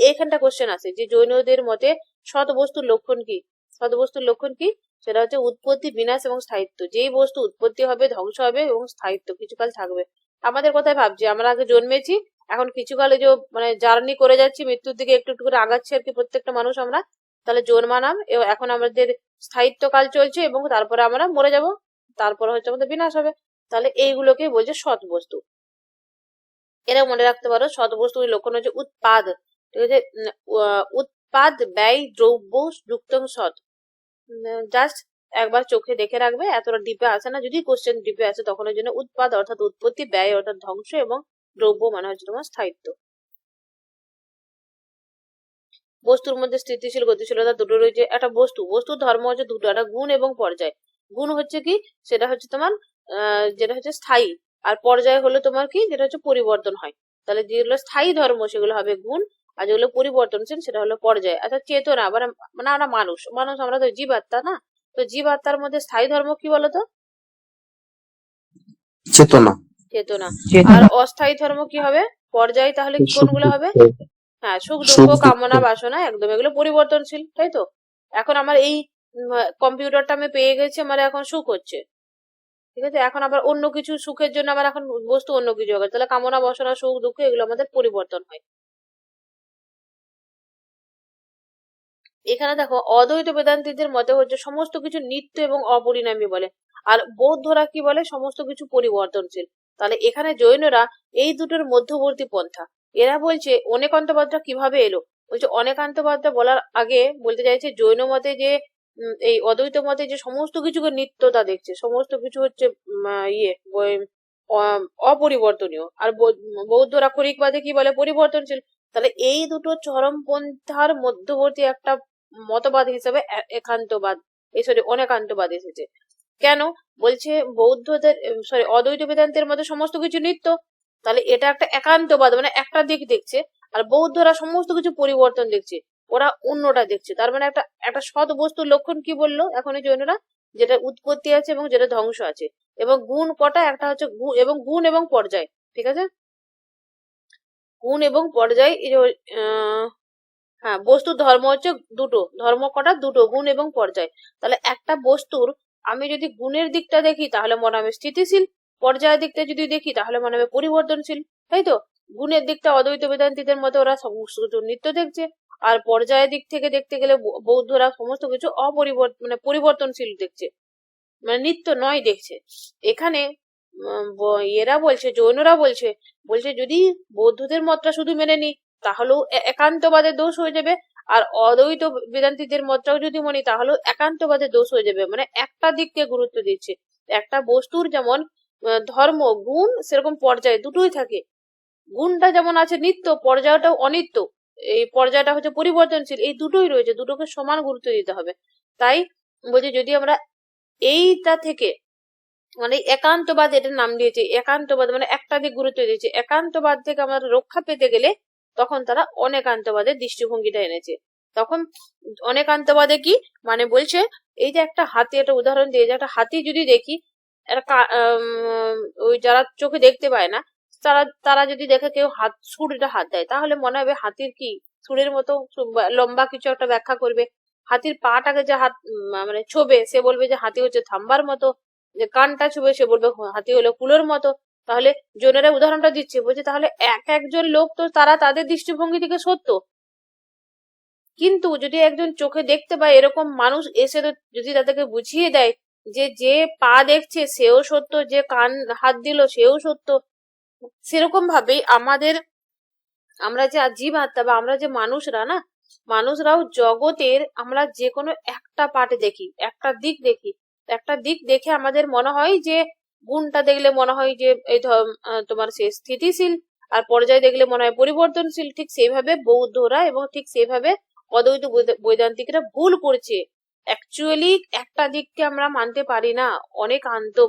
এইখানটা কোশ্চেন আছে যে জৈনদের মতে সৎ বস্তুর লক্ষণ কি। সৎ বস্তুর লক্ষণ কি? সেটা হচ্ছে উৎপত্তি, বিনাশ এবং স্থায়িত্ব। যেই বস্তু উৎপত্তি হবে, ধ্বংস হবে এবং স্থায়িত্ব কিছুকাল থাকবে। আমাদের কথাই ভাবছি, আমরা আগে জন্মেছি, এখন কিছুকালে যে মানে জার্নি করে যাচ্ছি, মৃত্যুর দিকে একটু একটু করে আগাচ্ছি আর কি প্রত্যেকটা মানুষ আমরা। তাহলে জন্মানাম, এখন আমাদের স্থায়িত্বকাল চলছে এবং তারপরে আমরা মরে যাব, তারপরে হচ্ছে আমাদের বিনাশ হবে। তাহলে এইগুলোকে বলছে সৎ বস্তু। এরা মনে রাখতে পারো সৎ বস্তুর লক্ষণ হচ্ছে উৎপাদ, ঠিক আছে। উৎপাদ ব্যয় দ্রব্য যুক্ত সৎ। জাস্ট একবার চোখে দেখে রাখবে, এতটা ডিপে আসে না। যদি কোশ্চেন ডিপে আসে তখন ওই জন্য উৎপাদ অর্থাৎ উৎপত্তি, ব্যয় অর্থাৎ ধ্বংস, এবং দ্রব্য মানে হচ্ছে তোমার স্থায়িত্ব। বস্তুর মধ্যে স্থিতিশীল গতিশীলতা দুটো রয়েছে। একটা বস্তুর ধর্ম হচ্ছে দুটো, একটা গুণ এবং পর্যায়। গুণ হচ্ছে কি, সেটা হচ্ছে তোমার যেটা হচ্ছে স্থায়ী, আর পর্যায় হলো তোমার কি, যেটা হচ্ছে পরিবর্তন হয়। তাহলে যেগুলো স্থায়ী ধর্ম সেগুলো হবে গুণ, আর যেগুলো পরিবর্তনশীল সেটা হলো পর্যায়। আচ্ছা চেতনা, মানে আমরা মানুষ, আমরা তো জীবাত্মা না, তো জীবাত্মার মধ্যে স্থায়ী ধর্ম কি বলতো? চেতনা। চেতনা। আর চেতনা। অস্থায়ী ধর্ম কি হবে? পর্যায়। তাহলে কোনগুলো হবে? হ্যাঁ, সুখ দুঃখ সুখ দুঃখ। কামনা বাসনা, একদম এগুলো পরিবর্তনশীল, তাই তো। এখন আমার এই কম্পিউটারটা আমি পেয়ে গেছি, আমার এখন সুখ হচ্ছে, ঠিক আছে। এখন আবার অন্য কিছু সুখের জন্য আমার এখন বস্তু অন্য কিছু হবে, তাহলে কামনা বাসনা সুখ দুঃখ এগুলো আমাদের পরিবর্তন হয়। এখানে দেখো অদ্বৈত বেদান্তীদের মতে হচ্ছে সমস্ত কিছু নিত্য এবং অপরিণামী বলে, আর বৌদ্ধরা কি বলে, সমস্ত কিছু পরিবর্তনশীল। তাহলে এখানে জৈনরা এই দুটোর মধ্যবর্তী পন্থা। এরা বলছে অনেকান্তবাদটা কিভাবে এলো, বলছে অনেকান্তবাদটা বলার আগে বলতে চাইছে জৈন মতে যে এই অদ্বৈত মতে যে সমস্ত কিছুকে নিত্যতা দেখছে, সমস্ত কিছু হচ্ছে অপরিবর্তনীয়, আর বৌদ্ধরা ক্ষণিকবাদে কি বলে, পরিবর্তনশীল। তাহলে এই দুটো চরমপন্থার মধ্যবর্তী একটা মতবাদ হিসেবে একান্তবাদ, অনেকান্তবাদ এসেছে। কেন? বলছে বৌদ্ধদের অদ্বৈত বেদান্তের মধ্যে সমস্ত কিছু নিত্য, তাহলে এটা একটা একান্তবাদ, মানে একটা দিক দেখছে। আর বৌদ্ধরা সমস্ত কিছু পরিবর্তন দেখছে, ওরা অন্যটা দেখছে। তার মানে একটা একটা সৎ বস্তুর লক্ষণ কি বললো এখন এই জৈনরা, যেটা উৎপত্তি আছে এবং যেটা ধ্বংস আছে, এবং গুণ কটা, একটা হচ্ছে গুণ এবং পর্যায়, ঠিক আছে। গুণ এবং পর্যায় হ্যাঁ, বস্তুর ধর্ম হচ্ছে দুটো, ধর্ম কটা, দুটো, গুণ এবং পর্যায়। তাহলে একটা বস্তুর আমি যদি গুণের দিকটা দেখি তাহলে মনে হবে স্থিতিশীল, পর্যায়ের দিকটা যদি দেখি তাহলে মনে হবে পরিবর্তনশীল, তাই তো। গুণের দিকটা অদ্বৈত বেদান্তীদের মতে ওরা সমস্ত কিছু নিত্য দেখছে, আর পর্যায়ের দিক থেকে দেখতে গেলে বৌদ্ধরা সমস্ত কিছু মানে পরিবর্তনশীল দেখছে, মানে নিত্য নয় দেখছে। এখানে এরা বলছে, জৈনরা বলছে বলছে যদি বৌদ্ধদের মতটা শুধু মেনে নি তাহলেও একান্তবাদের দোষ হয়ে যাবে, আর অদ্বৈত বেদান্তীদের মতটাও যদি মানি তাহলেও একান্তবাদের দোষ হয়ে যাবে। মানে একটা দিককে গুরুত্ব দিচ্ছে। একটা বস্তুর যেমন ধর্ম গুণ, সেরকম পর্যায় দুটোই থাকে। গুণটা যেমন আছে নিত্য, পর্যায়টাও অনিত্য, এই পর্যায়টা হচ্ছে পরিবর্তনশীল, এই দুটোই রয়েছে, দুটোকে সমান গুরুত্ব দিতে হবে। তাই বলছি যদি আমরা এইটা থেকে মানে একান্তবাদ এটার নাম দিয়েছে। একান্তবাদ মানে একটা দিক গুরুত্ব দিয়েছে। একান্তবাদ থেকে আমরা রক্ষা পেতে গেলে তখন তারা অনেকান্তবাদের দৃষ্টিভঙ্গিটা এনেছে। তখন অনেকান্তবাদে কি মানে বলছে, এই যে একটা হাতি, একটা উদাহরণ দিয়ে, যে একটা হাতি যদি দেখি, একটা ওই যারা চোখে দেখতে পায় না, তারা তারা যদি দেখে কেউ সুড়টা হাত দেয়, তাহলে মনে হবে হাতির কি সুরের মতো লম্বা কিছু একটা ব্যাখ্যা করবে। হাতির পাটাকে যে হাত মানে ছোবে, সে বলবে যে হাতি হচ্ছে থাম্বার মতো। যে কানটা ছুবে, সে বলবে হাতি হলো কুলোর মতো। তাহলে জনেরা উদাহরণটা দিচ্ছে, বলছে তাহলে এক একজন লোক তো তারা তাদের দৃষ্টিভঙ্গি থেকে সত্য, কিন্তু যদি একজন চোখে দেখতে পায় এরকম মানুষ এসে যদি তাদেরকে বুঝিয়ে দেয় যে যে পা দেখছে সেও সত্য, যে কান হাত দিল সেও সত্য, সেরকম ভাবেই আমরা যে জীব আত্মা বা আমরা যে মানুষরাও জগতের আমরা যে কোনো একটা পার্ট দেখি, একটা দিক দেখি। একটা দিক দেখে আমাদের মনে হয় যে গুণটা দেখলে মনে হয় যে এই তোমার সে স্থিতিশীল, আর পর্যায় দেখলে মনে হয় পরিবর্তনশীল। ঠিক সেইভাবে বৌদ্ধরা এবং ঠিক সেইভাবে অদ্বৈত বৈদান্তিকরা ভুল করছে। অ্যাকচুয়ালি একটা দিককে আমরা মানতে পারি না, অনেক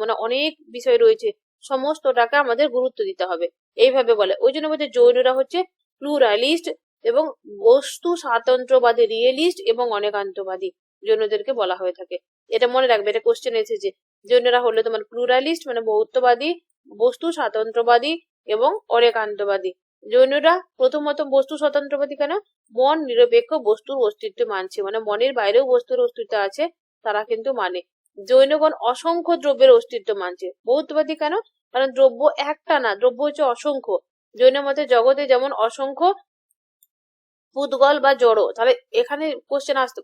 মানে অনেক বিষয় রয়েছে, সমস্তটাকে আমাদের গুরুত্ব দিতে হবে, এইভাবে বলে। ওই জন্য বলছে জৈনরা হচ্ছে প্লুরালিস্ট এবং বস্তু স্বাতন্ত্র্যবাদী, রিয়েলিস্ট এবং অনেকান্তবাদী জৈনদেরকে বলা হয়ে থাকে। এটা মনে রাখবে, এটা কোশ্চেন এসেছে। জৈনরা হলো তোমার প্লুরালিস্ট মানে বহুত্ববাদী, বস্তু স্বাতন্ত্র্যবাদী এবং অনেকান্তবাদী। জৈনরা প্রথমত বস্তু স্বতন্ত্রবাদী কেন? মন নিরপেক্ষ বস্তুর অস্তিত্ব মানছে, মানে মনের বাইরেও বস্তুর অস্তিত্ব আছে, তারা কিন্তু মানে। জৈনগণ অসংখ্য দ্রব্যের অস্তিত্ব মানছে। বৌদ্ধবাদী কেন? কারণ দ্রব্য একটা না, দ্রব্য হচ্ছে অসংখ্য। জৈন মতে জগতে যেমন অসংখ্য পুদ্গল বা জড়ো, তাহলে এখানে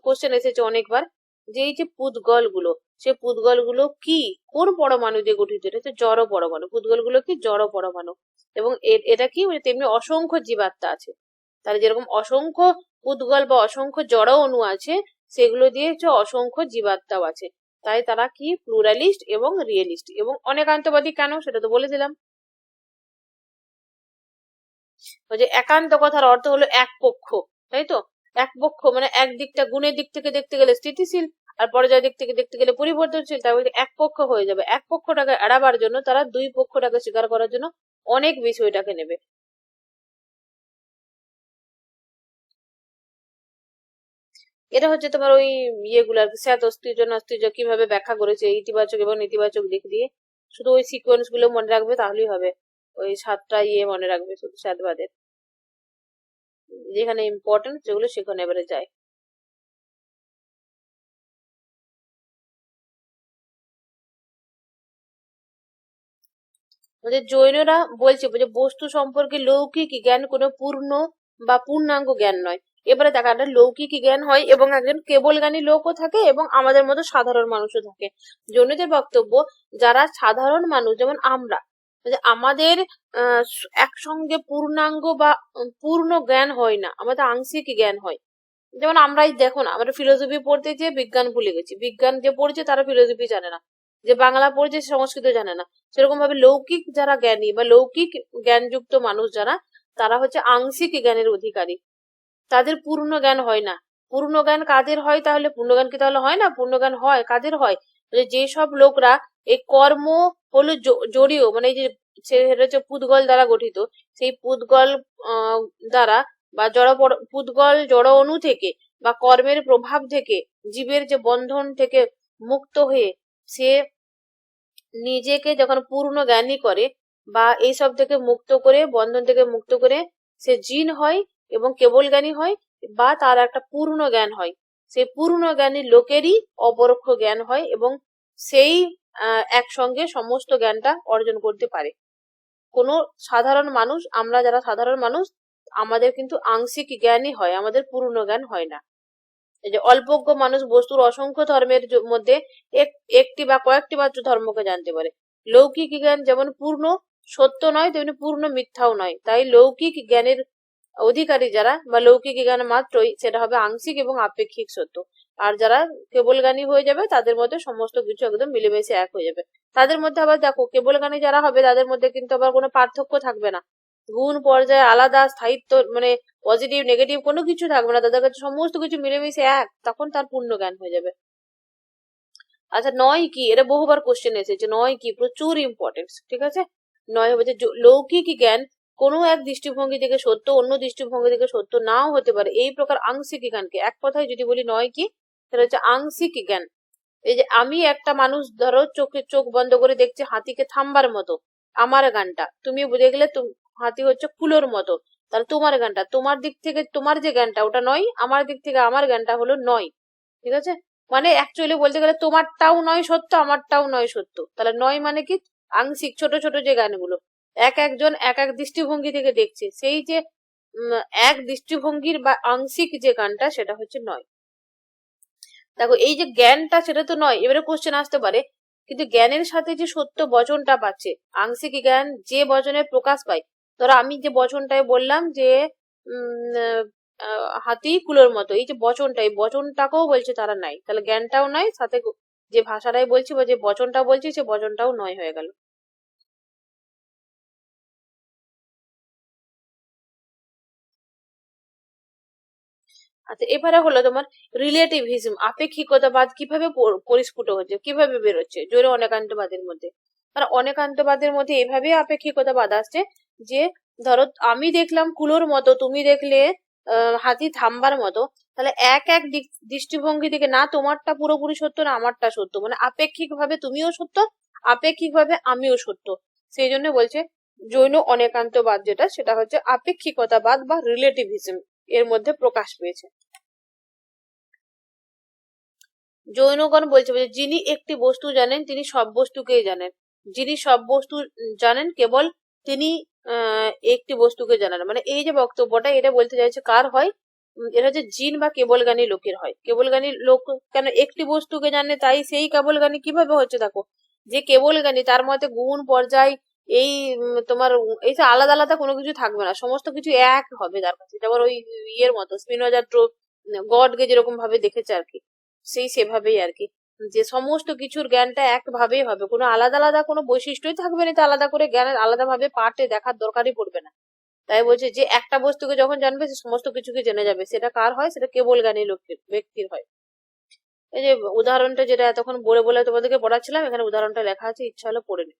কোশ্চেন এসেছে অনেকবার যে এই যে পুদ্গল গুলো, সে পুদ্গল গুলো কি, কোন পরমাণু দিয়ে গঠিত? এটা হচ্ছে জড় পরমাণু। পুদ্গল গুলো কি? জড় পরমাণু। এবং এটা কি, তেমনি অসংখ্য জীবাত্মা আছে। তাহলে যেরকম অসংখ্য পুদ্গল বা অসংখ্য জড় অণু আছে, সেগুলো দিয়ে হচ্ছে অসংখ্য জীবাত্মাও আছে। তাই তারা কি প্লুরালিস্ট এবং রিয়েলিস্ট এবং অনেকান্তবাদী কেন, সেটা তো বলে দিলাম। ওই যে একান্ত কথার অর্থ হলো এক পক্ষ, তাই তো? এক পক্ষ মানে এক দিকটা গুণের দিক থেকে দেখতে গেলে স্থিতিশীল, আর পর্যায়ের দিক থেকে দেখতে গেলে পরিবর্তনশীল। তাই বলতে এক পক্ষ হয়ে যাবে। এক পক্ষটাকে এড়াবার জন্য তারা দুই পক্ষটাকে স্বীকার করার জন্য অনেক বিষয়টাকে নেবে। এটা হচ্ছে তোমার ওই ইয়েগুলো আর কি, স্যাত অস্থির্য নাস্তির্য কিভাবে ব্যাখ্যা করেছে ইতিবাচক এবং নেতিবাচক দিক দিয়ে। শুধু ওই সিকোয়েন্স গুলো মনে রাখবে, তাহলেই হবে। ওই 7টা মনে রাখবে শুধু স্যাতবাদের, যেখানে ইম্পর্টেন্ট যেগুলো সেখানে এবারে যায়। জৈনরা বলছে যে বস্তু সম্পর্কে লৌকিক জ্ঞান কোনো পূর্ণ বা পূর্ণাঙ্গ জ্ঞান নয়। এবারে দেখা একটা লৌকিক জ্ঞান হয় এবং একজন কেবল জ্ঞানী লোকও থাকে এবং আমাদের মতো সাধারণ মানুষও থাকে। জৈনদের বক্তব্য, যারা সাধারণ মানুষ যেমন আমরা, আমাদের একসঙ্গে পূর্ণাঙ্গ বা পূর্ণ জ্ঞান হয় না, আমাদের আংশিক জ্ঞান হয়। যেমন আমরাই দেখো না, আমরা ফিলোসফি পড়তে যে বিজ্ঞান ভুলে গেছি, বিজ্ঞান যে পড়ছে তারা ফিলোসফি জানে না, যে বাংলা পড়ছে সংস্কৃত জানে না। সেরকম ভাবে লৌকিক যারা জ্ঞানী বা লৌকিক জ্ঞানযুক্ত মানুষ যারা, তারা হচ্ছে আংশিক জ্ঞানের অধিকারী, তাদের পূর্ণ জ্ঞান হয় না। পূর্ণ জ্ঞান কাদের হয়? তাহলে পূর্ণ জ্ঞান কি তাহলে হয় না? পূর্ণ জ্ঞান হয় কাদের হয়? যেসব লোকরা এই কর্ম হলো জড়িয়ে, মানে এই যে সেটা হচ্ছে পুদ্গল দ্বারা গঠিত, সেই পুদ্গল দ্বারা বা পুদ্গল জড় অণু থেকে বা কর্মের প্রভাব থেকে, জীবের যে বন্ধন থেকে মুক্ত হয়ে সে নিজেকে যখন পূর্ণ জ্ঞানী করে বা এইসব থেকে মুক্ত করে, বন্ধন থেকে মুক্ত করে সে জিন হয় এবং কেবল জ্ঞানী হয়, বা তার একটা পূর্ণ জ্ঞান হয়। সেই পূর্ণ জ্ঞানী লোকেরই অপরোক্ষ জ্ঞান হয় এবং সেই একসঙ্গে সমস্ত জ্ঞানটা অর্জন করতে পারে। কোনো সাধারণ মানুষ, আমরা যারা সাধারণ মানুষ, আমাদের কিন্তু আংশিক জ্ঞানই হয়, আমাদের পূর্ণ জ্ঞান হয় না। এই যে অল্পজ্ঞ মানুষ বস্তুর অসংখ্য ধর্মের মধ্যে একটি বা কয়েকটি মাত্র ধর্মকে জানতে পারে। লৌকিক জ্ঞান যেমন পূর্ণ সত্য নয়, তেমনি পূর্ণ মিথ্যাও নয়। তাই লৌকিক জ্ঞানের অধিকারী যারা বা লৌকিক জ্ঞান মাত্রই, সেটা হবে আংশিক এবং আপেক্ষিক সত্য। আর যারা কেবল জ্ঞানী হয়ে যাবে, তাদের মধ্যে সমস্ত কিছু একদম মিলেমিশে এক হয়ে যাবে। তাদের মধ্যে আবার দেখো, কেবল জ্ঞানী যারা হবে তাদের মধ্যে কিন্তু আবার কোনো পার্থক্য থাকবে না, গুণ পর্যায়ে আলাদা, স্থায়িত্ব মানে পজিটিভ নেগেটিভ কোনো কিছু থাকবে না, তাদের কাছে সমস্ত কিছু মিলেমিশে এক, তখন তার পূর্ণ জ্ঞান হয়ে যাবে। আচ্ছা, নয় কি? এটা বহুবার কোশ্চেন এসেছে, নয় কি প্রচুর ইম্পর্টেন্স, ঠিক আছে। নয় হবে যে লৌকিক জ্ঞান কোনো এক দৃষ্টিভঙ্গি থেকে সত্য, অন্য দৃষ্টিভঙ্গি থেকে সত্য নাও হতে পারে। এই প্রকার আংশিক জ্ঞানকে এক কথায় যদি বলি নয় কি, সেটা হচ্ছে আংশিক জ্ঞান। এই যে আমি একটা মানুষ ধরো চোখ বন্ধ করে দেখছে হাতিকে থামবার মতো, আমার গানটা তুমি দেখলে হাতি হচ্ছে কুলোর মতো, তাহলে তোমার গানটা, তোমার দিক থেকে তোমার যে জ্ঞানটা ওটা নয়, আমার দিক থেকে আমার জ্ঞানটা হলো নয়, ঠিক আছে। মানে অ্যাকচুয়ালি বলতে গেলে তোমারটাও নয় সত্য, আমারটাও নয় সত্য। তাহলে নয় মানে কি? আংশিক, ছোট ছোট যে গানগুলো এক একজন এক এক দৃষ্টিভঙ্গি থেকে দেখছে, সেই যে উম, এক দৃষ্টিভঙ্গির বা আংশিক যে গানটা, সেটা হচ্ছে নয়। দেখো এই যে জ্ঞানটা, সেটা তো নয়। এবারে কোশ্চেন আসতে পারে, কিন্তু জ্ঞানের সাথে যে সত্য বচনটা পাচ্ছে, আংশিক জ্ঞান যে বচনের প্রকাশ পায়, ধরো আমি যে বচনটায় বললাম যে হাতি কুলোর মতো, এই যে বচনটা, এই বচনটাকেও বলছে তারা নাই, তাহলে জ্ঞানটাও নাই, সাথে যে ভাষাটাই বলছি বা যে বচনটা বলছি সে বচনটাও নয় হয়ে গেল। আচ্ছা, এবারে হলো তোমার রিলেটিভিজম, আপেক্ষিকতাবাদ কিভাবে পরিস্ফুট হচ্ছে, কিভাবে বেরোচ্ছে জৈন অনেকান্তবাদের মধ্যে। আর অনেকান্তবাদের মধ্যে এভাবে আপেক্ষিকতাবাদ আসছে যে ধরো আমি দেখলাম কুলোর মতো, তুমি দেখলে হাতি থামবার মতো, তাহলে এক এক দৃষ্টিভঙ্গি থেকে না তোমারটা পুরোপুরি সত্য না আমারটা সত্য, মানে আপেক্ষিক ভাবে তুমিও সত্য, আপেক্ষিক ভাবে আমিও সত্য। সেই জন্য বলছে জৈন অনেকান্তবাদ যেটা, সেটা হচ্ছে আপেক্ষিকতাবাদ বা রিলেটিভিজম এর মধ্যে প্রকাশ পেয়েছে। জৈনগণ বলছে যে যিনি একটি বস্তু জানেন তিনি সব বস্তুকেই জানেন, যিনি সব বস্তু জানেন কেবল তিনি একটি বস্তুকে জানেন। মানে এই যে বক্তব্যটা, এটা বলতে চাইছে কার হয়, এটা হচ্ছে জিন বা কেবলজ্ঞানী লোকের হয়। কেবলজ্ঞানী লোক কেন একটি বস্তুকে জানে, তাই সেই কেবলজ্ঞানী কিভাবে হচ্ছে দেখো, যে কেবলজ্ঞানী তার মধ্যে গুণ পর্যায় এই তোমার এই যে আলাদা আলাদা কোনো কিছু থাকবে না, সমস্ত কিছু এক হবে তার কাছে, যেমন ওই ইয়ের মতো স্পিনোজা গডকে যেরকম ভাবে দেখেছে আর কি, সেই সেভাবেই আর কি, যে সমস্ত কিছুর জ্ঞানটা একভাবেই হবে, কোনো আলাদা আলাদা কোনো বৈশিষ্ট্যই থাকবে না, তা আলাদা করে জ্ঞানের আলাদা ভাবে পার্টে দেখার দরকারই পড়বে না। তাই বলছে যে একটা বস্তুকে যখন জানবে সে সমস্ত কিছুকে জেনে যাবে, সেটা কার হয়, সেটা কেবল জ্ঞানী লোকের ব্যক্তির হয়। এই যে উদাহরণটা যেটা এতক্ষণ বলে বলে তোমাদেরকে পড়াচ্ছিলাম, এখানে উদাহরণটা লেখা আছে, ইচ্ছা হলে পড়ে নে।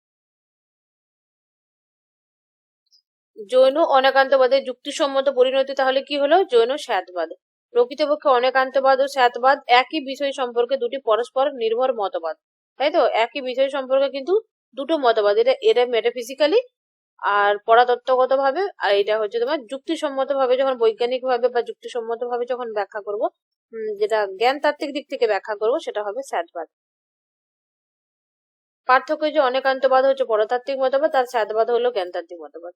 জৈন অনেকান্তবাদের যুক্তিসম্মত পরিণতি তাহলে কি হলো? জৈন স্যাতবাদ। প্রকৃতপক্ষে অনেকান্তবাদ ও স্যাতবাদ একই বিষয় সম্পর্কে দুটি পরস্পর নির্ভর মতবাদ, তাই তো? একই বিষয় সম্পর্কে কিন্তু দুটো মতবাদ, এটা এটা মেটাফিজিক্যালি আর পরাতত্ত্বগত ভাবে, আর এটা হচ্ছে তোমার যুক্তিসম্মত ভাবে, যখন বৈজ্ঞানিক ভাবে বা যুক্তিসম্মত ভাবে যখন ব্যাখ্যা করব, যেটা জ্ঞান তাত্ত্বিক দিক থেকে ব্যাখ্যা করব, সেটা হবে স্যাতবাদ। পার্থক্য যে অনেকান্তবাদ হচ্ছে পরতাত্ত্বিক মতবাদ, আর স্যাতবাদ হলো জ্ঞানতাত্ত্বিক মতবাদ।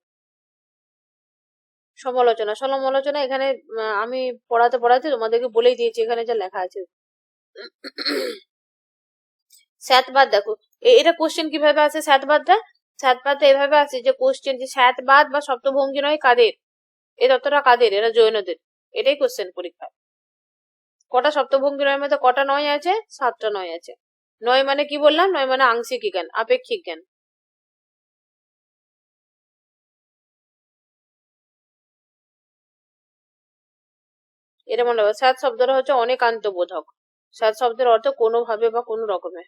সমালোচনা এখানে আমি পড়াতে পড়াতে তোমাদেরকে বলেই দিয়েছি, এখানে যা লেখা আছে। স্যাতবাদ দেখো, এটা কোশ্চেন কিভাবে আছে স্যাতবাদটা, স্যাতবাদটা এভাবে আছে যে কোশ্চেন যে স্যাতবাদ বা সপ্তভঙ্গি নয় কাদের, এই তত্ত্বটা কাদের, এরা জৈনদের। এটাই কোশ্চেন পরীক্ষায়। কটা সপ্তভঙ্গি নয়ের মধ্যে কটা নয় আছে? 7টা নয় আছে। নয় মানে কি বললাম? নয় মানে আংশিক জ্ঞান, আপেক্ষিক জ্ঞান। এটা মনে হবে। স্যাত শব্দটা হচ্ছে অনেকান্ত বোধক। স্যাত শব্দের অর্থ কোনোভাবে বা কোনো রকমে।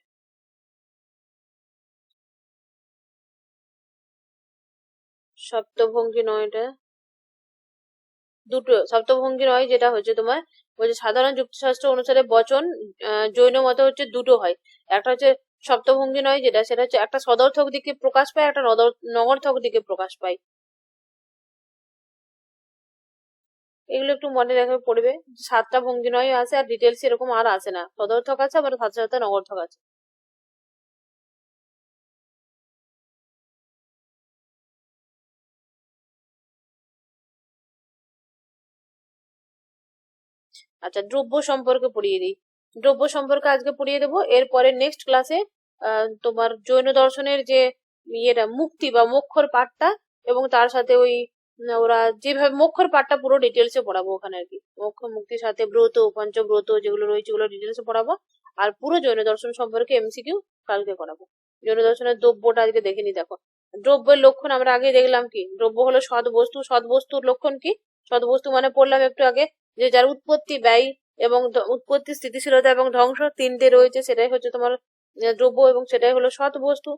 সপ্তভঙ্গি নয়টা দুটো সপ্তভঙ্গি নয়, যেটা হচ্ছে তোমার বলছে সাধারণ যুক্তিশাস্ত্র অনুসারে বচন জৈন মতে হচ্ছে দুটো হয়। একটা হচ্ছে সপ্তভঙ্গি নয়, যেটা সেটা হচ্ছে একটা সদর্থক দিকে প্রকাশ পায়, একটা নগর্থক দিকে প্রকাশ পায়। এগুলো একটু মনে রেখে পড়বে। 7টা ভঙ্গি নয় আছে, আর ডিটেলস এরকম আর আসে না, সদর্থক আছে আবার সাথে সাথে নগর্থক আছে। আচ্ছা, দ্রব্য সম্পর্কে পড়িয়ে দিই। দ্রব্য সম্পর্কে আজকে পড়িয়ে দেবো, এরপরে নেক্সট ক্লাসে তোমার জৈন দর্শনের যে ইয়েটা মুক্তি বা মোক্ষর পাঠটা, এবং তার সাথে ওই ওরা যেভাবে মোক্ষর পাঠটা পুরো ডিটেলসে পড়াবো ওখানে আর কি, মোক্ষ মুক্তির সাথে ব্রত পঞ্চব্রত যেগুলো রয়েছে ওগুলো ডিটেলসে পড়াবো। আর পুরো জৈন দর্শন সম্পর্কে এমসিকিউ কালকে করাবো। জৈন দর্শনের দ্রব্যটা আজকে দেখে নি। দেখো, দ্রব্যের লক্ষণ আমরা আগে দেখলাম কি, দ্রব্য হলো সৎ বস্তু। সৎ বস্তুর লক্ষণ কি? সৎ বস্তু মানে পড়লাম একটু আগে, যে যার উৎপত্তি ব্যয় এবং উৎপত্তি স্থিতিশীলতা এবং ধ্বংস তিনটে রয়েছে, সেটাই হচ্ছে তোমার দ্রব্য এবং সেটাই হলো সৎ বস্তু।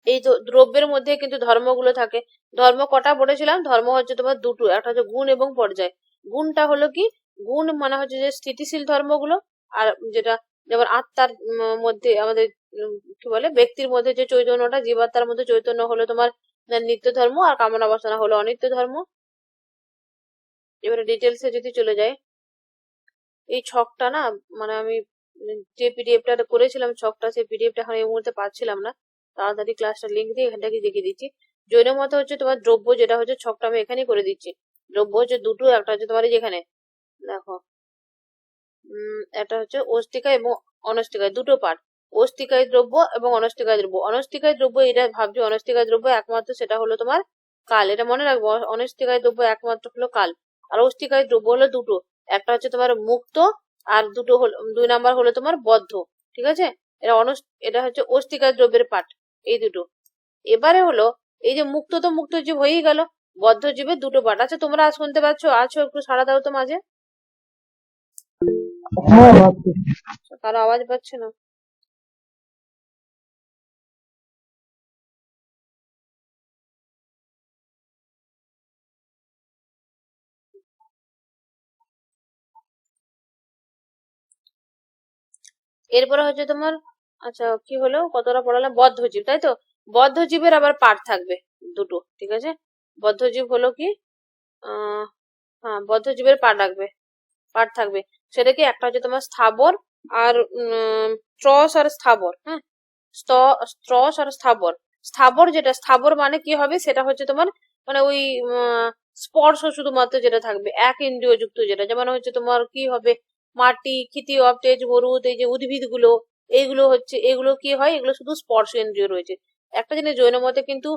এই দ্রব্যের মধ্যে কিন্তু ধর্মগুলো থাকে। ধর্ম কটা পড়েছিলাম? ধর্ম হচ্ছে তোমার দুটো, একটা হচ্ছে গুণ এবং পর্যায়। গুণটা হলো কি? গুণ মানে হচ্ছে যে স্থিতিশীল ধর্মগুলো, আর যেটা যেমন আত্মার মধ্যে আমাদের কি বলে ব্যক্তির মধ্যে যে চৈতন্যটা, জীবাত্মার মধ্যে চৈতন্য হলো তোমার নিত্য ধর্ম, আর কামনা বাসনা হলো অনিত্য ধর্ম। এবারে ডিটেলসে যদি চলে যায়, এই ছকটা না মানে আমি যে পিডিএফটা করেছিলাম ছকটা, সেই পিডিএফটা এখন এই মুহূর্তে পাচ্ছিলাম না, তাড়াতাড়ি ক্লাসটা লিঙ্ক দিয়ে এখানটাকে দেখিয়ে দিচ্ছি। জৈন মতে হচ্ছে তোমার দ্রব্য যেটা হচ্ছে ছকটা আমি এখানেই করে দিচ্ছি। দ্রব্য হচ্ছে দুটো, একটা হচ্ছে তোমার এই যেখানে দেখো একটা হচ্ছে অস্তিকায় এবং অনস্তিকায়, দুটো পার্ট। অস্তিকায় দ্রব্য এবং অনস্তিকায় দ্রব্য। অনস্তিকায় দ্রব্য এটা ভাবছো অনস্তিকায় দ্রব্য একমাত্র সেটা হলো তোমার কাল, এটা মনে রাখবো। অনস্তিকায় দ্রব্য একমাত্র হলো কাল, আর অস্তিকায় দ্রব্য হলো দুটো, একটা হচ্ছে তোমার মুক্ত, আর দুটো হলো 2 নাম্বার হলো তোমার বদ্ধ। ঠিক আছে, এটা হচ্ছে অস্তিকায় দ্রব্যের পার্ট, এই দুটো। এবারে হলো এই যে মুক্ত, তো মুক্ত জীব হয়েই গেল, বদ্ধ জীবের দুটো পার্ট। আচ্ছা তোমরা শুনতে পাচ্ছ? আছো? একটু সাড়া দাও তো মাঝে, হ্যাঁ আছে। কারো আওয়াজ পাচ্ছে না। এরপরে হচ্ছে তোমার, আচ্ছা কি হলো, কতটা পড়ালাম? বদ্ধজীব, তাই তো? বদ্ধজীবের আবার পার্ট থাকবে দুটো, ঠিক আছে। বদ্ধজীব হলো কি, হ্যাঁ বদ্ধজীবের পার্ট থাকবে। সেটা কি, একটা হচ্ছে তোমার স্থাবর আর ত্রস আর স্থাবর। হ্যাঁ, ত্রস আর স্থাবর। স্থাবর যেটা, স্থাবর মানে কি হবে, সেটা হচ্ছে তোমার মানে ওই স্পর্শ শুধুমাত্র যেটা থাকবে, এক ইন্দ্রিয় যুক্ত যেটা, যেমন হচ্ছে তোমার কি হবে, মাটি, ক্ষিতি, অবটেজ, মরুদ, এই যে উদ্ভিদ গুলো, এইগুলো হচ্ছে, এগুলো কি হয়, এগুলো শুধু স্পর্শ ইন্দ্রিয় রয়েছে। একটা জিনিস জৈন মতে কিন্তু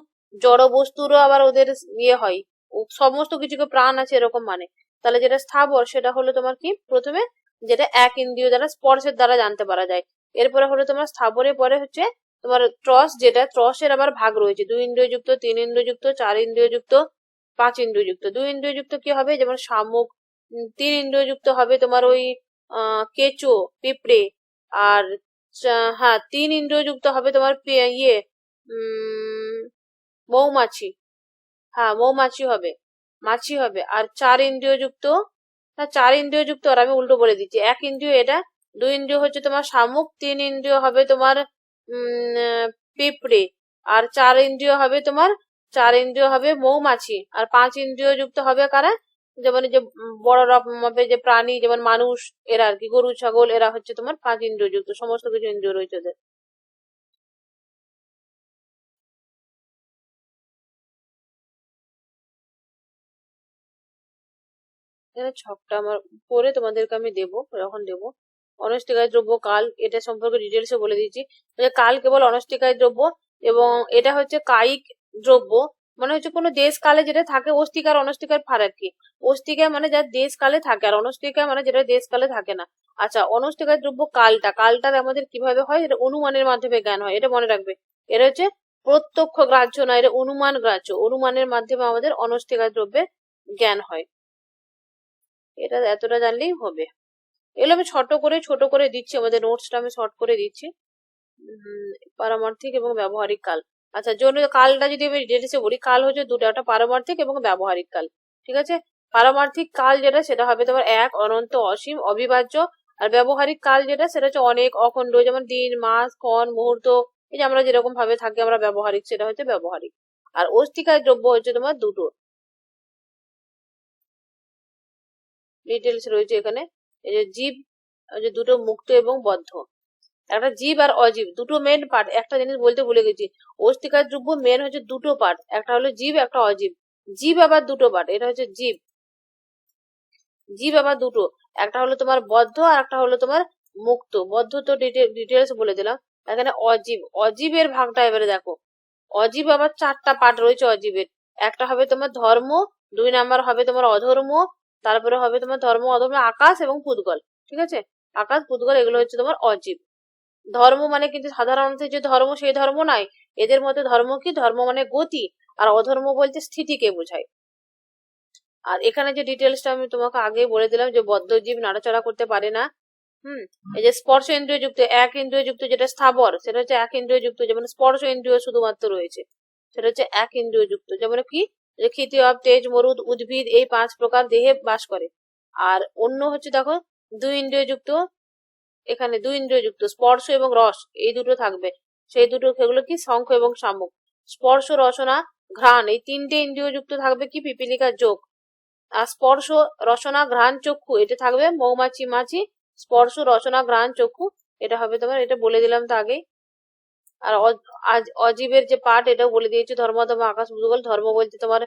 জড় বস্তুরও আবার ওদের ইয়ে হয়, সমস্ত কিছুকে প্রাণ আছে এরকম মানে। তাহলে যেটা স্থাবর সেটা হলো তোমার কি, প্রথমে যেটা এক ইন্দ্রিয় দ্বারা স্পর্শের দ্বারা জানতে পারা যায়। এরপরে হলো তোমার স্থাবরের পরে হচ্ছে তোমার ত্রস, যেটা ত্রসের আবার ভাগ রয়েছে, 2 ইন্দ্রিয় যুক্ত, 3 ইন্দ্রিয় যুক্ত, 4 ইন্দ্রিয় যুক্ত, 5 ইন্দ্রিয় যুক্ত। 2 ইন্দ্রিয় যুক্ত কি হবে, যেমন শামুক। 3 ইন্দ্রিয় যুক্ত হবে তোমার ওই কেঁচো, পিঁপড়ে। আর হ্যাঁ 3 ইন্দ্রিয় যুক্ত হবে তোমার ইয়ে মৌমাছি। হ্যাঁ মৌমাছি হবে, মাছি হবে। আর 4 ইন্দ্রিয় যুক্ত, না 4 ইন্দ্রিয় যুক্ত, আর আমি উল্টো বলে দিচ্ছি, 1 ইন্দ্রিয় এটা। 2 ইন্দ্রিয় হচ্ছে তোমার শামুক, 3 ইন্দ্রিয় হবে তোমার পিঁপড়ে, আর 4 ইন্দ্রিয় হবে তোমার, 4 ইন্দ্রিয় হবে মৌমাছি, আর 5 ইন্দ্রিয় যুক্ত হবে কারা, যেমন এই যে বড় রকম হবে যে প্রাণী, যেমন মানুষ, এরা আর কি, গরু ছাগল, এরা হচ্ছে তোমার 5 ইন্দ্রিয় যুক্ত, সমস্ত কিছু ইন্দ্রিয় রয়েছে ওদের। এখানে ছকটা আমার পরে তোমাদেরকে আমি দেবো, যখন দেবো। অনস্টিকায় দ্রব্য কাল, এটা সম্পর্কে ডিটেলসে বলে দিচ্ছি। কাল কেবল অনস্টিকায় দ্রব্য, এবং এটা হচ্ছে কায়িক দ্রব্য, মানে হচ্ছে কোনো দেশ কালে যেটা থাকে। অস্তিকার অনস্তিকার ফারাক কি? অস্তিকা মানে যা দেশ কালে থাকে, আর অনস্তিকা মানে যেটা দেশ কালে থাকে না। আচ্ছা, অনস্তিকায় দ্রব্য কালটা আমাদের কিভাবে হয়, এটা অনুমানের মাধ্যমে জ্ঞান হয়, এটা মনে রাখবে। এটা হচ্ছে প্রত্যক্ষ গ্রাহ্য নয়, এটা অনুমান গ্রাহ্য, অনুমানের মাধ্যমে আমাদের অনস্তিকায় দ্রব্যের জ্ঞান হয়। এটা এতটা জানলেই হবে। এগুলো আমি ছোট করে দিচ্ছি, আমাদের নোটসটা আমি শর্ট করে দিচ্ছি। পারমার্থিক এবং ব্যবহারিক কাল। আচ্ছা, জন্য কালটা যদি আমি ডিটেলসে বলি, কাল হচ্ছে দুটো, একটা পারমার্থিক এবং ব্যবহারিক কাল। ঠিক আছে, পারমার্থিক কাল যেটা সেটা হবে তোমার এক, অনন্ত, অসীম, অবিভাজ্য। আর ব্যবহারিক কাল যেটা সেটা হচ্ছে অনেক, অখণ্ড, যেমন দিন, মাস, ক্ষণ, মুহূর্ত, এই যে আমরা যেরকম ভাবে থাকি আমরা ব্যবহারিক, সেটা হচ্ছে ব্যবহারিক। আর অস্তিকায় দ্রব্য হচ্ছে তোমার দুটো, ডিটেলস রয়েছে এখানে। এই যে জীব, যে দুটো মুক্ত এবং বদ্ধ, একটা জীব আর অজীব, দুটো মেন পার্ট। একটা জিনিস বলতে ভুলে গেছি, অস্তিকার দ্রব্য মেন হচ্ছে দুটো পার্ট, একটা হলো জীব, একটা অজীব। জীব আবার দুটো পার্ট, এটা হচ্ছে জীব, জীব আবার দুটো, একটা হলো তোমার বদ্ধ আর একটা হলো তোমার মুক্ত। বদ্ধ তো ডিটেলস বলে দিলাম। এখানে অজীব, অজীবের ভাগটা এবারে দেখো। অজীব আবার 4টা পার্ট রয়েছে অজীবের। একটা হবে তোমার ধর্ম, 2 নাম্বার হবে তোমার অধর্ম, তারপরে হবে তোমার ধর্ম অধর্ম, আকাশ এবং পুদ্গল। ঠিক আছে, আকাশ পুদ্গল এগুলো হচ্ছে তোমার অজীব। ধর্ম মানে কিন্তু সাধারণত যে ধর্ম সেই ধর্ম নয়, এদের মধ্যে ধর্ম কি, ধর্ম মানে গতি, আর অধর্ম বলতে স্থিতিকে বোঝায়। আর এখানে যে ডিটেলসটা আমি তোমাকে আগে বলে দিলাম, যে বদ্ধ জীব নাড়াচাড়া করতে পারে না, এই যে স্পর্শ ইন্দ্রিয় যুক্ত, এক ইন্দ্রিয় যুক্ত যেটা স্থাবর, সেটা হচ্ছে এক ইন্দ্রিয় যুক্ত। যেমন স্পর্শ ইন্দ্রিয় শুধুমাত্র রয়েছে, সেটা হচ্ছে এক ইন্দ্রিয় যুক্ত। যেমন কি, যে ক্ষিতি, অব, তেজ, মরুদ, উদ্ভিদ, এই 5 প্রকার দেহে বাস করে। আর অন্য হচ্ছে দেখো দুই ইন্দ্রিয় যুক্ত, এখানে দুই ইন্দ্রিয় যুক্ত স্পর্শ এবং রস, এই দুটো থাকবে। সেই দুটো সেগুলো কি, শঙ্খ এবং শামুক। স্পর্শ, রসনা, ঘ্রাণ, এই 3টে ইন্দ্রিয় যুক্ত থাকবে কি, পিপীলিকার যোগ। আর স্পর্শ, রসনা, ঘ্রাণ, চক্ষু, এটা থাকবে মৌমাছি, মাছি। স্পর্শ, রসনা, ঘ্রাণ, চক্ষু, এটা হবে তোমার, এটা বলে দিলাম তো আগেই। আর অজীবের যে পাঠ, এটাও বলে দিয়েছি, ধর্ম, ধর্ম, আকাশ, ভূগোল। ধর্ম বলতে তোমার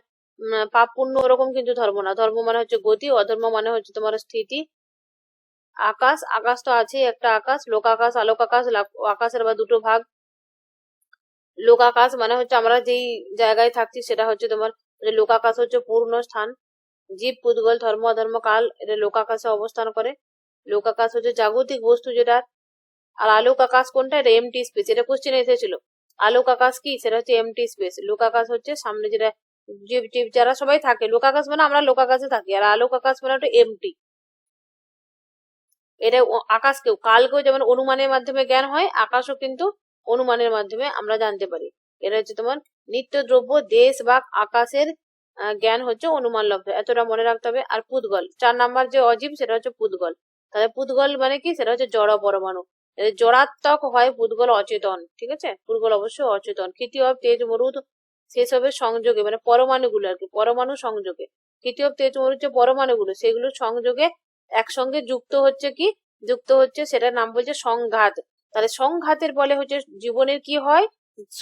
পাপ পুণ্য ওরকম কিন্তু ধর্ম না। ধর্ম মানে হচ্ছে গতি, অধর্ম মানে হচ্ছে তোমার স্থিতি। আকাশ, আকাশ তো আছে একটা আকাশ, লোক আকাশ, আলোক আকাশ। আকাশের আবার দুটো ভাগ। লোক আকাশ মানে হচ্ছে আমরা যেই জায়গায় থাকছি সেটা হচ্ছে তোমার, লোক আকাশ হচ্ছে পূর্ণ স্থান। জীব, পুদ্গল, ধর্ম, অধর্ম, কাল, এটা লোক আকাশে অবস্থান করে। লোক আকাশ হচ্ছে জাগতিক বস্তু যেটা। আর আলোক আকাশ কোনটা, এটা এমটি স্পেস, এটা কোশ্চেনে এসেছিল। আলোক আকাশ কি, সেটা হচ্ছে এমটি স্পেস। লোক আকাশ হচ্ছে সামনে যেটা জীব টিব যারা সবাই থাকে, লোক আকাশ মানে আমরা লোক আকাশে থাকি। আর আলোক আকাশ মানে ওটা এমটি। এটা আকাশকেও, কালকেও যেমন অনুমানের মাধ্যমে জ্ঞান হয়, আকাশও কিন্তু অনুমানের মাধ্যমে আমরা জানতে পারি। এটা হচ্ছে তোমার নিত্য দ্রব্য, দেশ বা আকাশের জ্ঞান হচ্ছে অনুমান লব্ধ, এতটা মনে রাখতে হবে। আর পুদ্গল 4 নাম্বার যে অজীব, সেটা হচ্ছে পুদ্গল। তাহলে পুদ্গল মানে কি, সেটা হচ্ছে জড় পরমাণু। জড়াত্মক হয় পুদ্গল, অচেতন। ঠিক আছে, পুদ্গল অবশ্যই অচেতন। ক্ষিতি, অব, তেজ, মরুদ, সেসবের সংযোগে, মানে পরমাণুগুলো আর কি, পরমাণু সংযোগে। ক্ষিতি, অব, তেজ, মরুদ যে পরমাণুগুলো, সেগুলো সংযোগে একসঙ্গে যুক্ত হচ্ছে কি, যুক্ত হচ্ছে, সেটার নাম বলছে সংঘাত। তাহলে সংঘাতের ফলে হচ্ছে জীবনের কি হয়,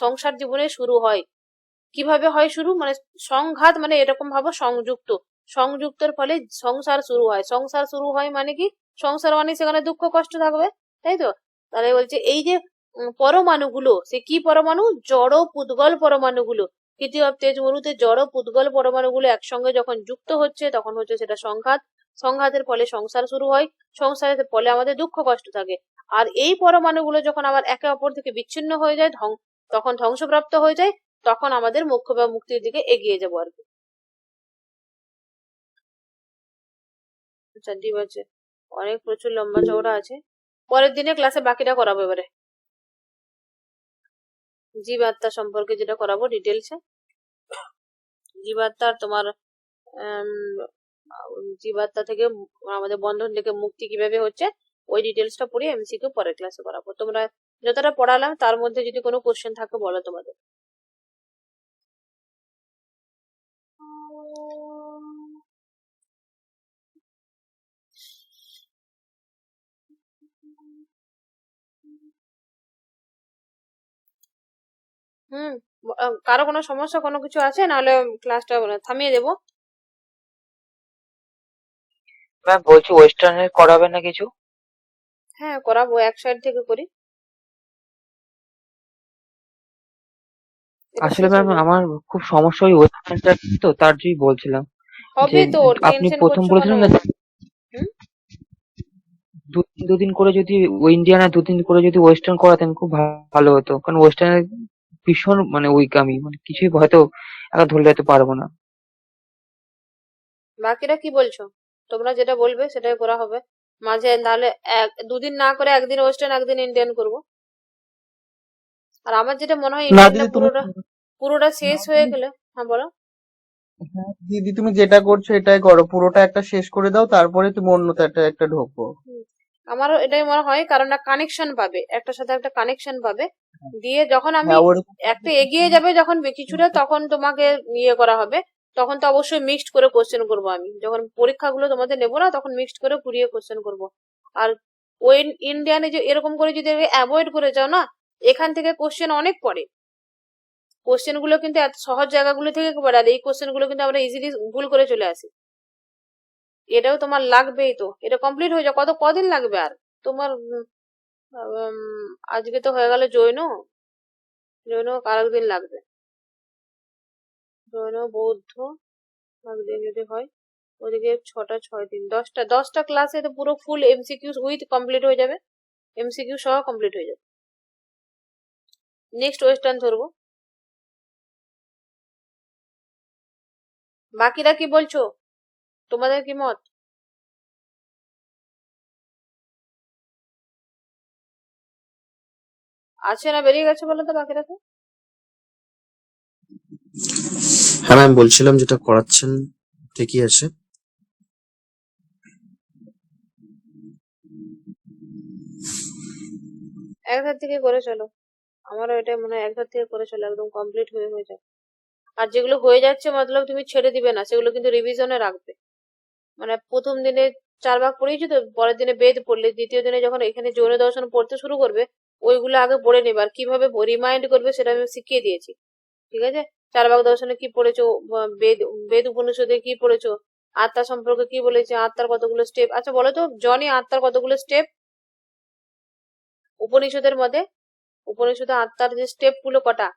সংসার জীবনের শুরু হয়। কিভাবে হয় শুরু, মানে সংঘাত মানে এরকম ভাবো, সংযুক্ত, সংযুক্তর ফলে সংসার শুরু হয়। সংসার শুরু হয় মানে কি, সংসার মানে সেখানে দুঃখ কষ্ট থাকবে, তাই তো। তাহলে বলছে এই যে পরমাণুগুলো, সে কি পরমাণু, জড় পুদ্গল পরমাণুগুলো। তৃতীয় তেজ মরুতে জড় পুদ্গল পরমাণুগুলো একসঙ্গে যখন যুক্ত হচ্ছে, তখন হচ্ছে সেটা সংঘাত। সংঘাতের ফলে সংসার শুরু হয়, সংসারের ফলে আমাদের দুঃখ কষ্ট থাকে। আর এই পরমাণুগুলো যখন আবার একে অপর থেকে বিচ্ছিন্ন হয়ে যায়, তখন ধ্বংসপ্রাপ্ত হয়ে যায়, তখন আমাদের মোক্ষ বা মুক্তির দিকে এগিয়ে যাবো আর কি। আচ্ছা, ঠিক আছে, অনেক প্রচুর লম্বা চওড়া আছে। পরের দিনে ক্লাসে বাকিটা করাবো। এবারে জীবাত্মা সম্পর্কে যেটা করাবো ডিটেলসে, জীবাত্মার তোমার জীবাত্মা থেকে আমাদের বন্ধন থেকে মুক্তি কিভাবে হচ্ছে, ওই ডিটেলসটা পড়ে এমসিকিউ পরের ক্লাসে করাবো। তোমরা যতটা পড়ালাম তার মধ্যে যদি কোনো কোশ্চেন থাকে বলো তোমাদের। হুম, কারো কোনো সমস্যা কোনো কিছু আছে, নাহলে ক্লাসটা থামিয়ে দেবো। ম্যাম বলছি ওয়েস্টার্নের করাবে না কিছু? হ্যাঁ, করাবো, এক সাইড থেকে করি, এটা আসলে শেষ ম্যাম হবে। আমার খুব সমস্যা ওই ওয়েস্টার্নটা, তো তার জন্যই বলছিলাম যে হবে তো, আপনি টেনশন প্রথম করছো কেন? বলেছিলেন না হুম, দুদিন করে যদি ওই ইন্ডিয়ানা দুদিন করে যদি ওয়েস্টার্ন করাতেন খুব ভালো হতো, কারণ ওয়েস্টার্নের ভীষণ মানে উইক আমি, মানে কিছুই হয়তো একা ধরলে হয়তো পারবো না। বাকিরা কি বলছো? তোমরা যেটা বলবে সেটাই করা হবে। মাঝে নাহলে দুদিন না করে একদিন ওয়েস্টার্ন একদিন ইন্ডিয়ান করব। আর আমার যেটা মনে হয় না ইন্ডিয়ানটা দিদি তুমি পুরোটা পুরোটা শেষ না হয়ে দিদি গেলে। হ্যাঁ, বলো। হ্যাঁ, দিদি তুমি যেটা করছো এটাই করো, পুরোটা একটা শেষ করে দাও, তারপরে তুমি অন্যটা একটা ঢোকো। হুম, আমারও এটাই মনে হয়, কারণ না কানেকশন পাবে, একটার সাথে একটা কানেকশন পাবে। দিয়ে যখন আমি হ্যাঁ ওরকম একটা এগিয়ে যাবে যখন কিছুটা, তখন তোমাকে ইয়ে করা হবে। তখন তো অবশ্যই মিক্সড করে কোশ্চেন করবো আমি, যখন পরীক্ষাগুলো তোমাদের নেবো না, তখন মিক্সড করে পুরিয়ে কোশ্চেন করবো। আর ওই ইন্ডিয়ানে যে এরকম করে যদি অ্যাভয়েড করে যাও না, এখান থেকে কোশ্চেন অনেক পড়ে। কোশ্চেন গুলো কিন্তু এত সহজ জায়গাগুলো থেকে পড়ে, আর এই কোশ্চেন গুলো কিন্তু আমরা ইজিলি ভুল করে চলে আসি। এটাও তোমার লাগবেই তো, এটা কমপ্লিট হয়ে যাও, কদিন লাগবে আর তোমার? আজকে তো হয়ে গেল জৈন, জৈন আরেকদিন লাগবে। জৈন, বৌদ্ধ একদিন যদি হয়, ওদিকে 6 6 দিন, 10টা ক্লাসে তো পুরো ফুল এমসিকিউ উইথ কমপ্লিট হয়ে যাবে, এমসিকিউ সহ কমপ্লিট হয়ে যাবে। নেক্সট ওয়েস্টার্ন ধরবো। বাকিরা কি বলছো, তোমাদের কি মত? আছে না বেরিয়ে গেছে বলো তো বাকিরা তো? হ্যাঁ ম্যাম, বলছিলাম যেটা করাচ্ছেন ঠিকই আছে। এক ধার থেকে করে চলো, আমারও এটা মনে হয় এক ধার থেকে করে চলো, একদম কমপ্লিট হয়ে যাবে। আর যেগুলো হয়ে যাচ্ছে মতলব তুমি ছেড়ে দিবে না, সেগুলো কিন্তু রিভিশনে রাখবে। মানে প্রথম দিনে 4 ভাগ পড়িয়েছো তো, পরের দিনে বেদ পড়লে, দ্বিতীয় দিনে যখন এখানে যৌন দর্শন পড়তে শুরু করবে, ওইগুলো আগে পড়ে নেবে। আর কিভাবে রিমাইন্ড করবে সেটা আমি শিখিয়ে দিয়েছি, ঠিক আছে? 4 ভাগ দর্শনে কি পড়েছো, বেদ বেদ উপনিষদে কি পড়েছো, আত্মা সম্পর্কে কি বলেছে, আত্মার কতগুলো স্টেপ। আচ্ছা বলো তো জনি, আত্মার কতগুলো স্টেপ উপনিষদের মধ্যে? উপনিষদে আত্মার যে স্টেপ গুলো কটা?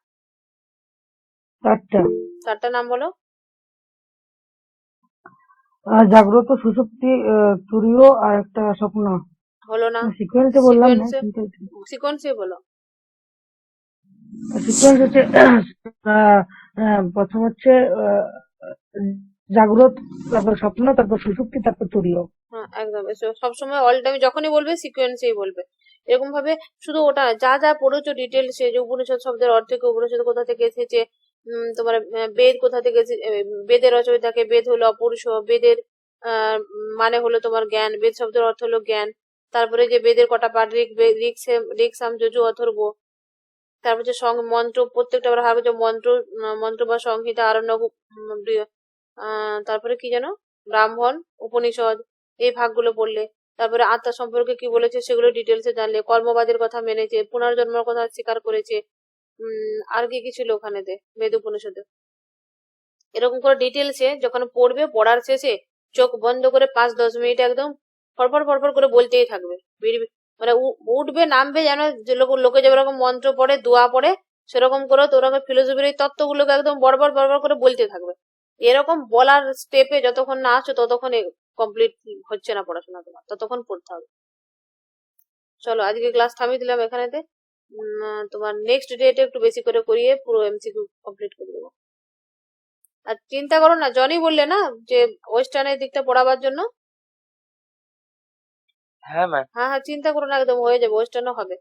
4টা। 4টা নাম বলো। জাগ্রত, সুষুপ্তি, তুরীয় আর একটা স্বপ্ন। হলো না? সিকোয়েন্সে বললাম না, সিকোয়েন্সে, কিন্তু সিকোয়েন্সে বলো। সিকোয়েন্স হচ্ছে প্রথম হচ্ছে জাগ্রত, তারপর স্বপ্ন, তারপর সুষুপ্তি, তারপর তুরীয়। হ্যাঁ একদম, সবসময় অল টাইম যখনই বলবে সিকোয়েন্সেই বলবে। এরকম ভাবে শুধু ওটা যা যা পড়েছো ডিটেলসে, যে উপনিষদ শব্দের অর্থ কি, উপনিষদ কোথা থেকে এসেছে, তোমার বেদ কোথা থেকে বেদের রচয়িতাকে, বেদ হলো অপুরুষ, বেদের মানে হলো তোমার জ্ঞান, বেদ শব্দের অর্থ হলো জ্ঞান। তারপরে যে বেদের কটা পাঠ, ঋক সাম যজু অথর্ব। তারপর যে মন্ত্র, প্রত্যেকটা আবার হচ্ছে মন্ত্র, মন্ত্র বা সংহিতা, আরণ্যক, তারপরে কি যেন, ব্রাহ্মণ, উপনিষদ, এই ভাগগুলো পড়লে। তারপরে আত্মা সম্পর্কে কি বলেছে সেগুলো ডিটেলসে জানলে, কর্মবাদের কথা মেনেছে, পুনর্জন্মের কথা স্বীকার করেছে। আর কি কি ছিল ওখানেতে বেদ উপনিষদে। এরকম করে ডিটেলসে যখন পড়বে, পড়ার শেষে চোখ বন্ধ করে 5-10 মিনিট একদম ফরফর ফরফর করে বলতেই থাকবে। মানে উঠবে নামবে, যেন যে লোকে যেরকম মন্ত্র পড়ে, দোয়া পড়ে, সেরকম করে তোরা ফিলোসফির এই তত্ত্বগুলোকে একদম বড়বড় বড়বড় করে বলতে থাকবে। এরকম বলার স্টেপে যতক্ষণ না আসছো ততক্ষণ কমপ্লিট হচ্ছে না পড়াশোনা তোমার, ততক্ষণ পড়তে হবে। চলো আজকে ক্লাস থামিয়ে দিলাম এখানেতে। তোমার নেক্সট ডেটে একটু বেশি করে করিয়ে পুরো এমসিকিউ কমপ্লিট করে দেবো। আর চিন্তা করো না, জনি বললে না যে ওয়েস্টার্নের দিকটা পড়াবার জন্য। হ্যাঁ ম্যাম। হ্যাঁ হ্যাঁ, চিন্তা করো না, একদম হয়ে যাবে, ওয়েস্টার্নও হবে।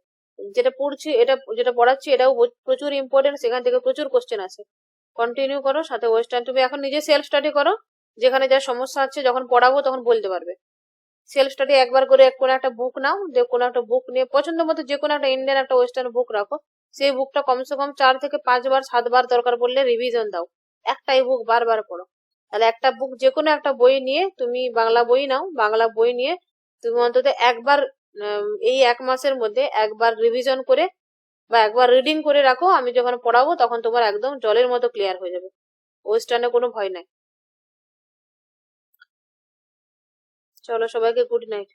যেটা পড়ছি, এটা যেটা পড়াচ্ছি এটাও প্রচুর ইম্পর্টেন্ট, সেখান থেকে প্রচুর কোশ্চেন আছে। কন্টিনিউ করো, সাথে ওয়েস্টার্ন তুমি এখন নিজে সেলফ স্টাডি করো, যেখানে যা সমস্যা আছে যখন পড়াবো তখন বলতে পারবে। সেলফ স্টাডি একবার করে কোনো একটা বুক নাও, যে কোনো একটা বুক নিয়ে পছন্দ মতো যে কোনো একটা ইন্ডিয়ান একটা ওয়েস্টার্ন বুক রাখো। সেই বুকটা কমসে কম 4 থেকে 5 বার 7 বার দরকার পড়লে রিভিশন দাও। একটাই বুক বারবার পড়ো। তাহলে একটা বুক, যে কোনো একটা বই নিয়ে তুমি, বাংলা বই নাও, বাংলা বই নিয়ে তুমি অন্তত একবার এই 1 মাসের মধ্যে একবার রিভিশন করে বা একবার রিডিং করে রাখো। আমি যখন পড়াবো তখন তোমার একদম জলের মতো ক্লিয়ার হয়ে যাবে, ওয়েস্টার্নে কোনো ভয় নাই। চলো সবাইকে গুড নাইট।